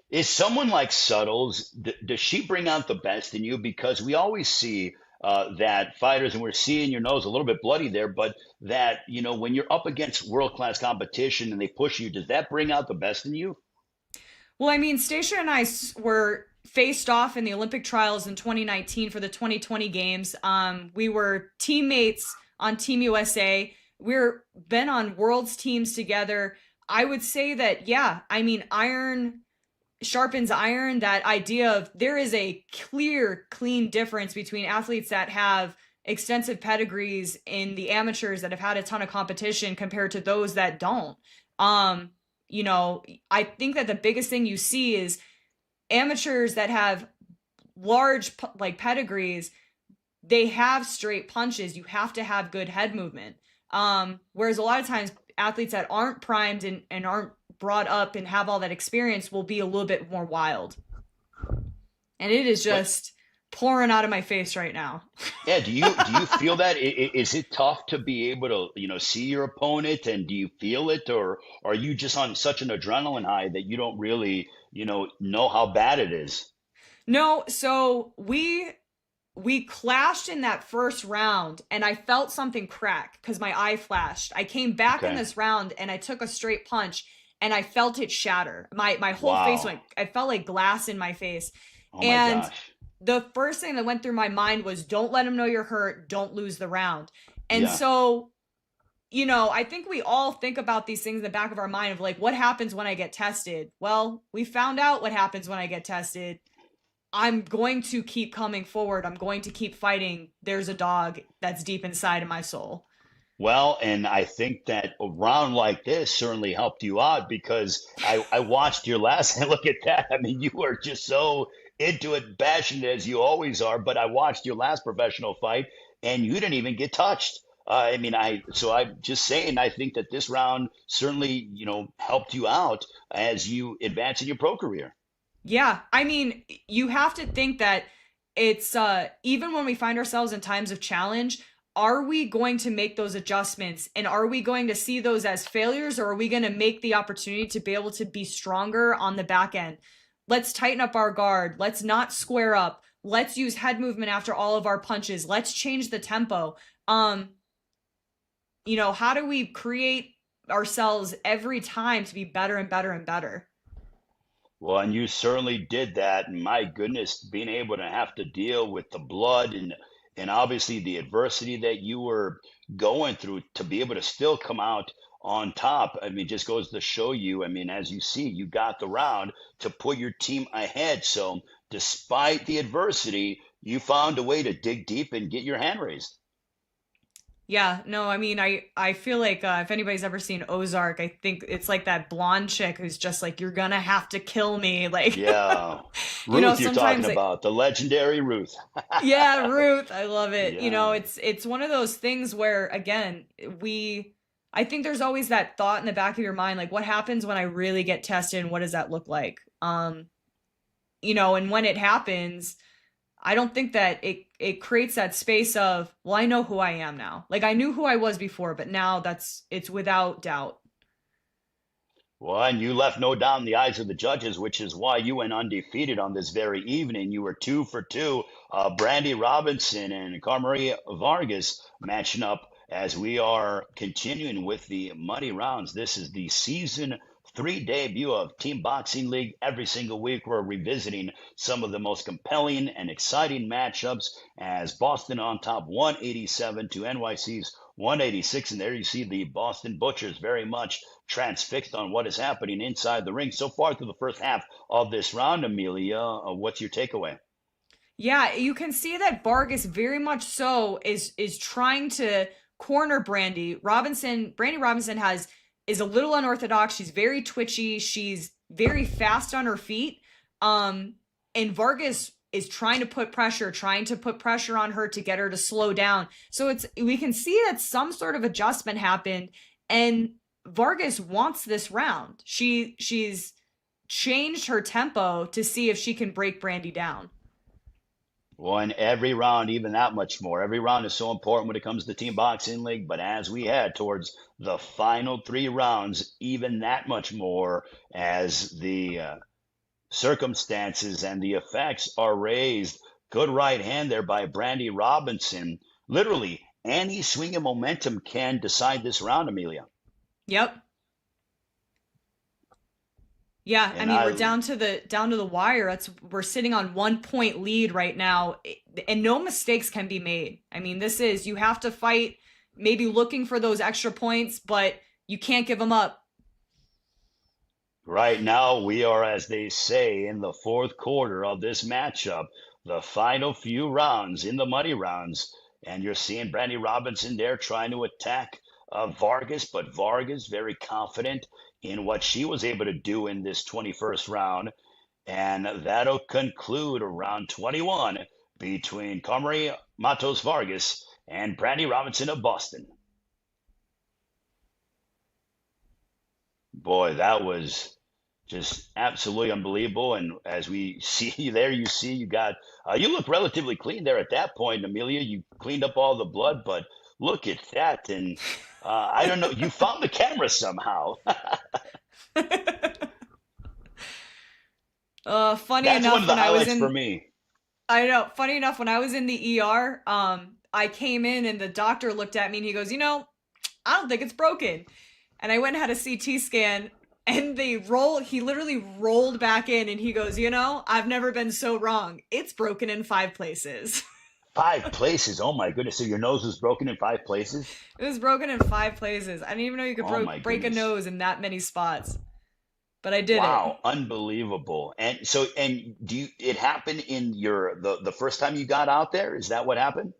Is someone like Suttles, does she bring out the best in you? Because we always see that fighters, and we're seeing your nose a little bit bloody there, but that, when you're up against world-class competition and they push you, does that bring out the best in you? Well, Stacia and I were faced off in the Olympic trials in 2019 for the 2020 games. We were teammates on Team USA. We're been on world's teams together. I would say that, iron sharpens iron. That idea of there is a clear, clean difference between athletes that have extensive pedigrees in the amateurs that have had a ton of competition compared to those that don't. I think that the biggest thing you see is amateurs that have large pedigrees, they have straight punches. You have to have good head movement. Whereas a lot of times athletes that aren't primed and aren't brought up and have all that experience will be a little bit more wild. And it is just pouring out of my face right now. Yeah, do you feel that? Is it tough to be able to, see your opponent, and do you feel it, or are you just on such an adrenaline high that you don't really, know how bad it is? No, so we clashed in that first round and I felt something crack because my eye flashed. I came back in Okay. this round and I took a straight punch and I felt it shatter. My whole face Wow. went, I felt like glass in my face. Oh my And gosh. the first thing that went through my mind was don't let him know you're hurt, don't lose the round. And Yeah. so, I think we all think about these things in the back of our mind of like, what happens when I get tested? Well, we found out what happens when I get tested. I'm going to keep coming forward. I'm going to keep fighting. There's a dog that's deep inside of my soul. Well, and I think that a round like this certainly helped you out because I watched your last, and look at that. I mean, you were just so into it, passionate as you always are. But I watched your last professional fight, and you didn't even get touched. I mean, so I'm just saying, I think that this round certainly, helped you out as you advance in your pro career. Yeah, I mean, you have to think that it's even when we find ourselves in times of challenge, are we going to make those adjustments and are we going to see those as failures, or are we going to make the opportunity to be able to be stronger on the back end? Let's tighten up our guard. Let's not square up. Let's use head movement after all of our punches. Let's change the tempo. How do we create ourselves every time to be better and better and better? Well, and you certainly did that. And my goodness, being able to have to deal with the blood and obviously the adversity that you were going through to be able to still come out on top. I mean, just goes to show you. I mean, as you see, you got the round to put your team ahead. So despite the adversity, you found a way to dig deep and get your hand raised. Yeah, no, I mean, I feel like if anybody's ever seen Ozark, I think it's like that blonde chick who's just like, you're gonna have to kill me. Like, Yeah. Ruth, you're talking sometimes like, about the legendary Ruth. yeah, Ruth, I love it. Yeah. It's one of those things where again, I think there's always that thought in the back of your mind, like, what happens when I really get tested and what does that look like? And when it happens, I don't think that it creates that space of, well, I know who I am now. Like I knew who I was before, but now it's without doubt. Well, and you left no doubt in the eyes of the judges, which is why you went undefeated on this very evening. You were 2 for 2. Brandy Robinson and Carmaria Vargas matching up as we are continuing with the money rounds. This is the season 3 debut of Team Boxing League. Every single week, we're revisiting some of the most compelling and exciting matchups as Boston on top 187 to NYC's 186. And there you see the Boston Butchers very much transfixed on what is happening inside the ring so far through the first half of this round. Amelia, what's your takeaway? Yeah, you can see that Vargas very much so is trying to corner Brandy Robinson. Brandy Robinson is a little unorthodox. She's very twitchy. She's very fast on her feet. And Vargas is trying to put pressure on her to get her to slow down. So we can see that some sort of adjustment happened, and Vargas wants this round. She's changed her tempo to see if she can break Brandy down. Well, in every round, even that much more. Every round is so important when it comes to Team Boxing League. But as we head towards the final 3 rounds, even that much more as the circumstances and the effects are raised. Good right hand there by Brandy Robinson. Literally, any swing of momentum can decide this round, Amelia. Yep. Yeah, I And mean, we're down to the wire. We're sitting on 1 point lead right now, and no mistakes can be made. I mean, you have to fight, maybe looking for those extra points, but you can't give them up. right now, we are, as they say, in the fourth quarter of this matchup, the final few rounds in the money rounds. And you're seeing Brandy Robinson there trying to attack Vargas, but Vargas very confident in what she was able to do in this 21st round. And that'll conclude round 21 between Carmaria Matos Vargas and Brandy Robinson of Boston. Boy, that was just absolutely unbelievable. And as we see you there, you see you got you look relatively clean there at that point, Amelia. You cleaned up all the blood, but look at that. And I don't know, you found the camera somehow. Funny That's one enough, of the when I was highlights for in, me. I know, funny enough, when I was in the ER, I came in and the doctor looked at me and he goes, I don't think it's broken. And I went and had a CT scan and he literally rolled back in and he goes, I've never been so wrong. It's broken in 5 places. 5 places. Oh my goodness. So your nose was broken in 5 places? It was broken in 5 places. I didn't even know you could Oh my break a goodness. nose in that many spots, but I did it. Wow, unbelievable. And so, and it happened in the first time you got out there? Is that what happened?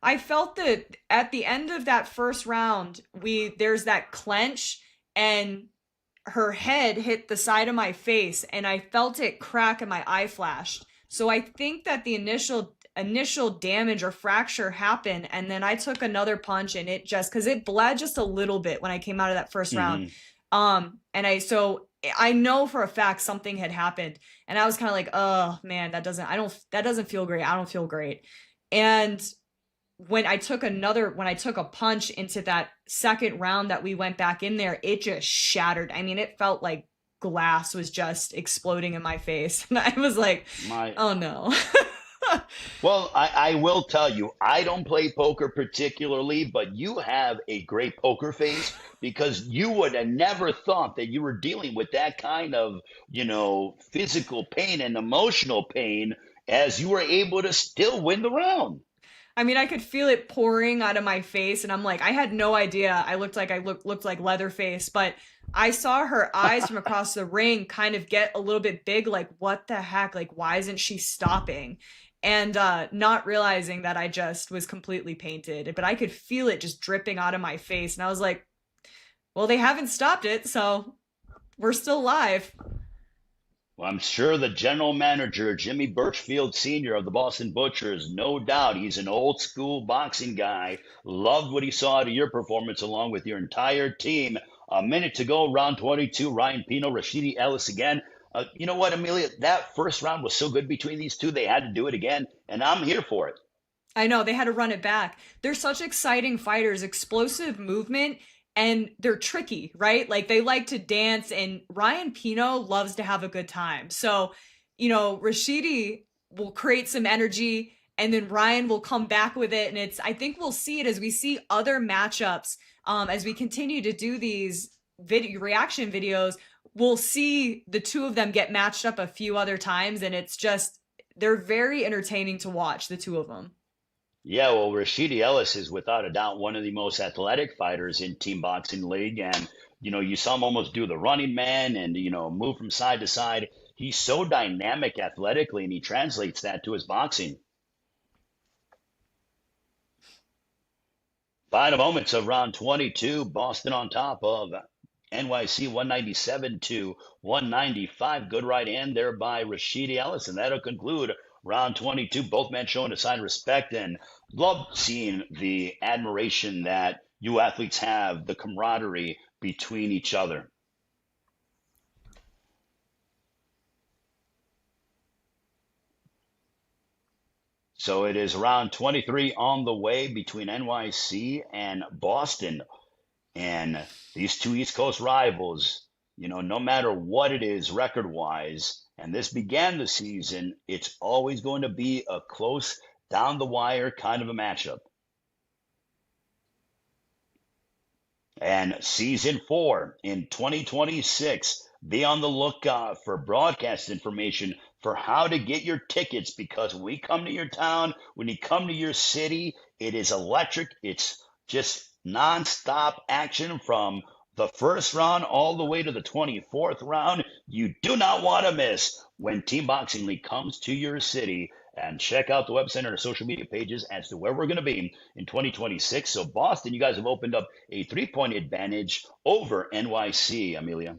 I felt that at the end of that first round, there's that clench and her head hit the side of my face and I felt it crack and my eye flashed. So I think that the initial damage or fracture happened and then I took another punch and it just cuz it bled just a little bit when I came out of that first round. Hmm. And I know for a fact something had happened and I was kind of like, "Oh, man, that doesn't feel great. I don't feel great." And when I took a punch into that second round that we went back in there, it just shattered. I mean, it felt like glass was just exploding in my face. And I was like, My oh no. Well, I will tell you, I don't play poker particularly, but you have a great poker face because you would have never thought that you were dealing with that kind of, physical pain and emotional pain as you were able to still win the round. I mean, I could feel it pouring out of my face, and I'm like, I had no idea. I looked like Leatherface, but I saw her eyes from across the ring kind of get a little bit big, like, what the heck? Like, why isn't she stopping? And not realizing that I just was completely painted, but I could feel it just dripping out of my face, and I was like, well, they haven't stopped it, so we're still alive. Well, I'm sure the general manager, Jimmy Birchfield Sr. of the Boston Butchers, no doubt he's an old school boxing guy, loved what he saw out of your performance along with your entire team. A minute to go, round 22, Ryan Pino, Rashidi Ellis again. You know what, Amelia? That first round was so good between these two, they had to do it again, and I'm here for it. I know they had to run it back. They're such exciting fighters, explosive movement, and they're tricky, right? Like they like to dance, and Ryan Pino loves to have a good time. So, Rashidi will create some energy, and then Ryan will come back with it. And I think we'll see it as we see other matchups, as we continue to do these video reaction videos. We'll see the two of them get matched up a few other times, and they're very entertaining to watch, the two of them. Yeah, well, Rashidi Ellis is without a doubt one of the most athletic fighters in Team Boxing League. And, you saw him almost do the running man and, move from side to side. He's so dynamic athletically, and he translates that to his boxing. Final moments of round 22, Boston on top of NYC 197 to 195. Good right hand there by Rashidi Ellis. And that'll conclude round 22. Both men showing a sign of respect and love seeing the admiration that you athletes have, the camaraderie between each other. So it is round 23 on the way between NYC and Boston. And these two East Coast rivals, no matter what it is record wise, and this began the season, it's always going to be a close, down the wire kind of a matchup. And season 4 in 2026, be on the lookout for broadcast information for how to get your tickets because when we come to your town, when you come to your city, it is electric. It's just nonstop action from the first round all the way to the 24th round. You do not want to miss when Team Boxing League comes to your city. And check out the website and our social media pages as to where we're going to be in 2026. So, Boston, you guys have opened up a 3-point advantage over NYC, Amelia.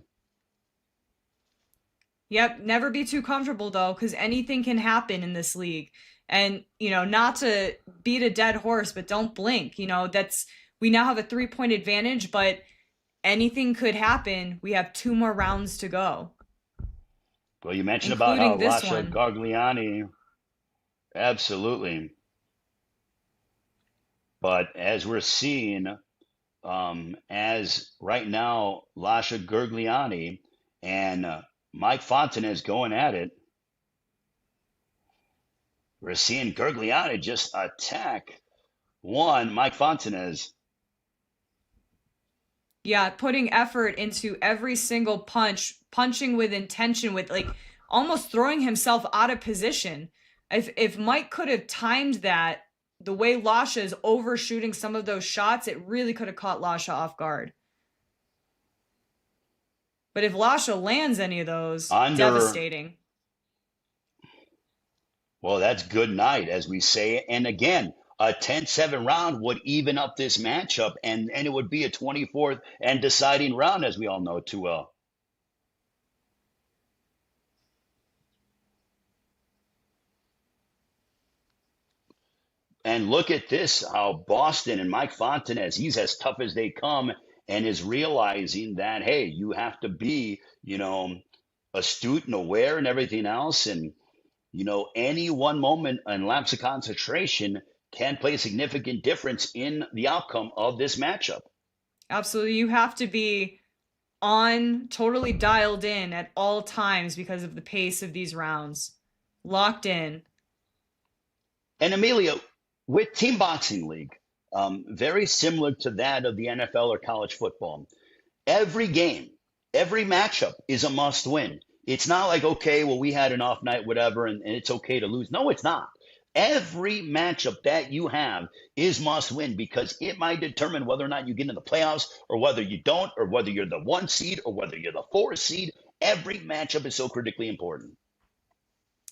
Yep, never be too comfortable though, because anything can happen in this league. And, not to beat a dead horse, but don't blink. We now have a 3-point advantage, but anything could happen. We have 2 more rounds to go. Well, you mentioned about how Including this Lasha one. Gargliani, absolutely. But as we're seeing, as right now, Lasha Gargliani and Mike Fontanez going at it, we're seeing Gargliani just attack Mike Fontanez. Yeah, putting effort into every single punch, punching with intention, with like almost throwing himself out of position. If Mike could have timed that the way Lasha is overshooting some of those shots, it really could have caught Lasha off guard. But if Lasha lands any of those, devastating. Well, that's good night, as we say. And again, a 10-7 round would even up this matchup, and it would be a 24th and deciding round, as we all know too well. And look at this, how Boston and Mike Fontanez, he's as tough as they come and is realizing that, hey, you have to be, astute and aware and everything else. And, any one moment and lapse of concentration can play a significant difference in the outcome of this matchup. Absolutely. You have to be on, totally dialed in at all times because of the pace of these rounds. Locked in. And Amelia, with Team Boxing League, very similar to that of the NFL or college football, every game, every matchup is a must win. It's not like, okay, well, we had an off night, whatever, and it's okay to lose. No, it's not. Every matchup that you have is must win because it might determine whether or not you get into the playoffs or whether you don't, or whether you're the 1 seed or whether you're the 4 seed. Every matchup is so critically important.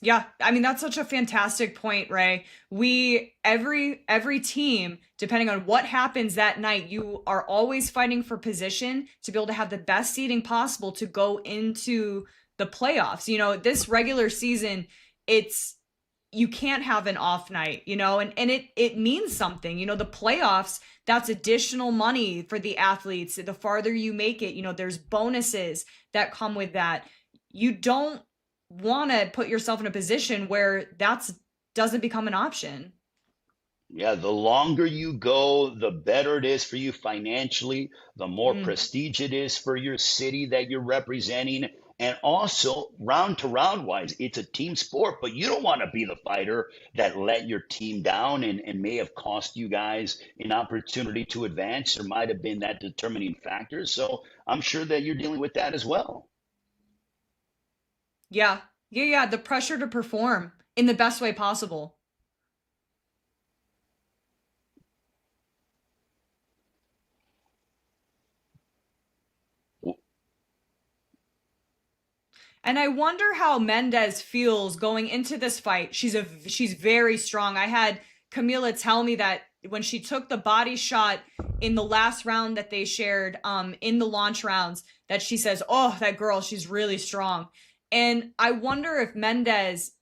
Yeah, I mean, that's such a fantastic point, Ray. Every team, depending on what happens that night, you are always fighting for position to be able to have the best seeding possible to go into the playoffs. This regular season, you can't have an off night, and it means something. The playoffs, that's additional money for the athletes. The farther you make it, there's bonuses that come with that. You don't want to put yourself in a position where that doesn't become an option. Yeah, the longer you go, the better it is for you financially, the more prestige it is for your city that you're representing. And also, round to round wise, it's a team sport, but you don't want to be the fighter that let your team down and may have cost you guys an opportunity to advance or might have been that determining factor. So I'm sure that you're dealing with that as well. Yeah. The pressure to perform in the best way possible. And I wonder how Mendez feels going into this fight. She's very strong. I had Camila tell me that when she took the body shot in the last round that they shared in the launch rounds, that she says, oh, that girl, she's really strong. And I wonder if Mendez,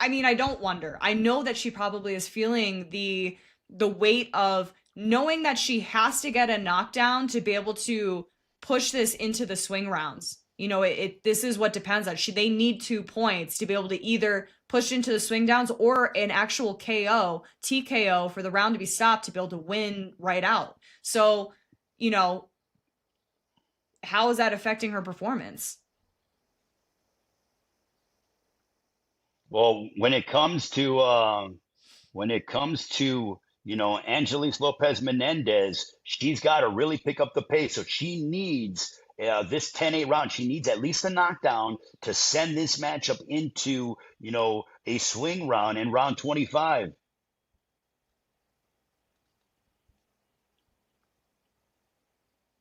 I don't wonder. I know that she probably is feeling the weight of knowing that she has to get a knockdown to be able to push this into the swing rounds. This is what depends on. They need 2 points to be able to either push into the swing downs or an actual KO, TKO for the round to be stopped to be able to win right out. So, how is that affecting her performance? Well, when it comes to Angelis Lopez Menendez, she's got to really pick up the pace. So she needs this 10-8 round. She needs at least a knockdown to send this matchup into, a swing round in round 25.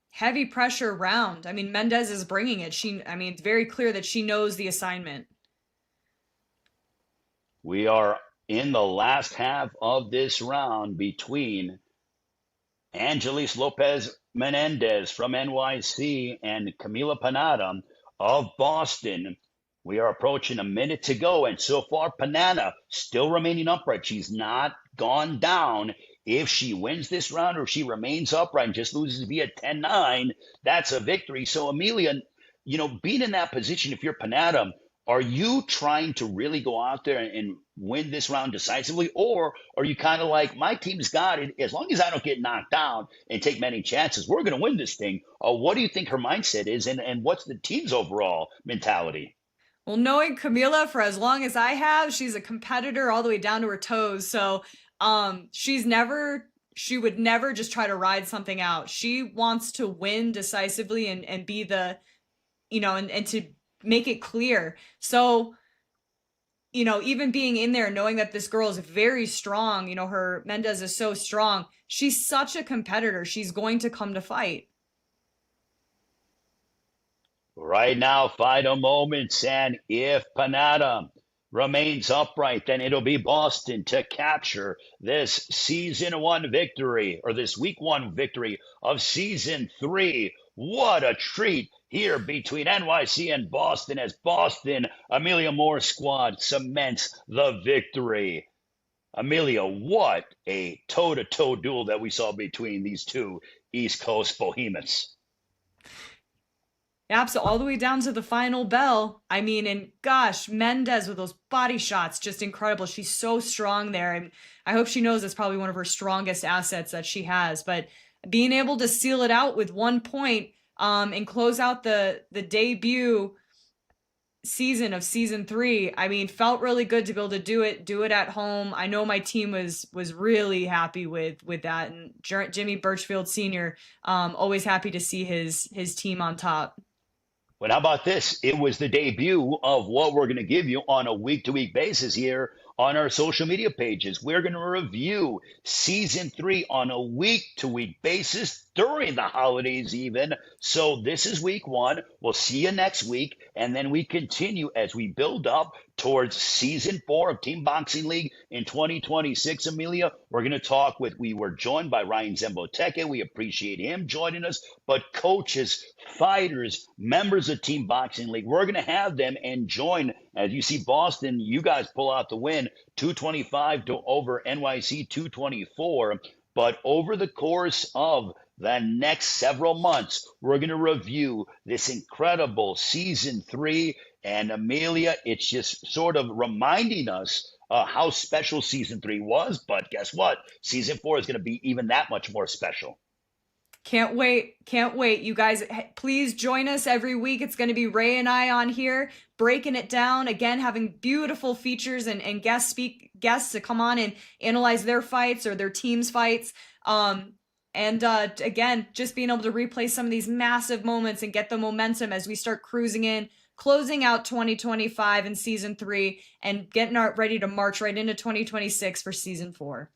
Heavy pressure round. Mendez is bringing it. It's very clear that she knows the assignment. We are in the last half of this round between Angelis Lopez Menendez from NYC and Camila Panada of Boston. We are approaching a minute to go, and so far Panada still remaining upright. She's not gone down If she wins this round or if she remains upright and just loses via 10-9, that's a victory. So, Amelia, being in that position, if you're Panetta, are you trying to really go out there and win this round decisively? Or are you kind of like, my team's got it. As long as I don't get knocked down and take many chances, we're going to win this thing. What do you think her mindset is? And what's the team's overall mentality? Well, knowing Camila for as long as I have, she's a competitor all the way down to her toes. So she would never just try to ride something out. She wants to win decisively and be the, and to make it clear. So, even being in there, knowing that this girl is very strong, her Mendez is so strong. She's such a competitor. She's going to come to fight. Right now, final moments, and if Panetta remains upright, then it'll be Boston to capture this season 1 victory, or this week 1 victory of season 3. What a treat here between NYC and Boston as Boston, Amelia Moore's squad cements the victory. Amelia, what a toe-to-toe duel that we saw between these two East Coast behemoths. Absolutely, all the way down to the final bell. I mean, and gosh, Mendez with those body shots, just incredible. She's so strong there. And I hope she knows it's probably one of her strongest assets that she has. But being able to seal it out with 1 point and close out the debut season of season 3, I mean, felt really good to be able to do it at home. I know my team was really happy with that. And Jimmy Birchfield Sr., always happy to see his team on top. Well, how about this? It was the debut of what we're going to give you on a week-to-week basis here on our social media pages. We're going to review season 3 on a week-to-week basis during the holidays even. So this is week 1. We'll see you next week. And then we continue as we build up towards season 4 of Team Boxing League in 2026. Amelia, we're going to talk we were joined by Ryan Zemboteke. We appreciate him joining us. But coaches, fighters, members of Team Boxing League, we're going to have them and join. As you see Boston, you guys pull out the win, 225 to over NYC 224. But over the course of the next several months, we're going to review this incredible season 3. And Amelia, it's just sort of reminding us how special season 3 was. But guess what? Season 4 is going to be even that much more special. Can't wait. You guys, please join us every week. It's going to be Ray and I on here breaking it down. Again, having beautiful features and guests to come on and analyze their fights or their team's fights. Again, just being able to replay some of these massive moments and get the momentum as we start cruising in, closing out 2025 in season 3 and getting ready to march right into 2026 for season 4.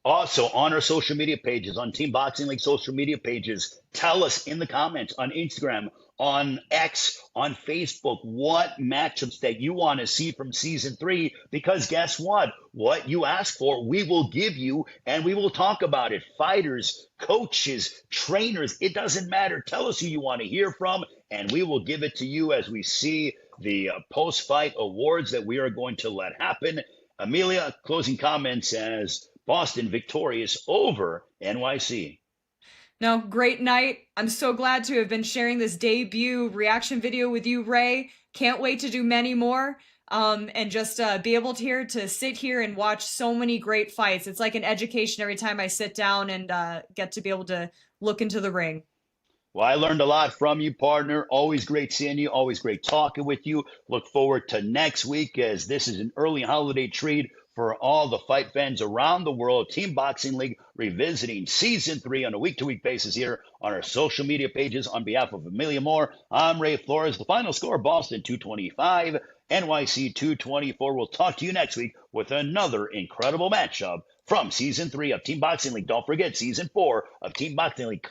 Also, on our social media pages, on Team Boxing League social media pages, tell us in the comments on Instagram, on X, on Facebook, what matchups that you want to see from season 3, because guess what? What you ask for, we will give you, and we will talk about it. Fighters, coaches, trainers, it doesn't matter. Tell us who you want to hear from, and we will give it to you as we see the post-fight awards that we are going to let happen. Amelia, closing comments as Boston victorious over NYC. No, great night. I'm so glad to have been sharing this debut reaction video with you, Ray. Can't wait to do many more. And just be able to sit here and watch so many great fights. It's like an education every time I sit down and get to be able to look into the ring. Well, I learned a lot from you, partner. Always great seeing you. Always great talking with you. Look forward to next week as this is an early holiday treat for all the fight fans around the world. Team Boxing League revisiting season 3 on a week-to-week basis here on our social media pages. On behalf of Amelia Moore, I'm Ray Flores. The final score, Boston 225, NYC 224. We'll talk to you next week with another incredible matchup from season 3 of Team Boxing League. Don't forget, season 4 of Team Boxing League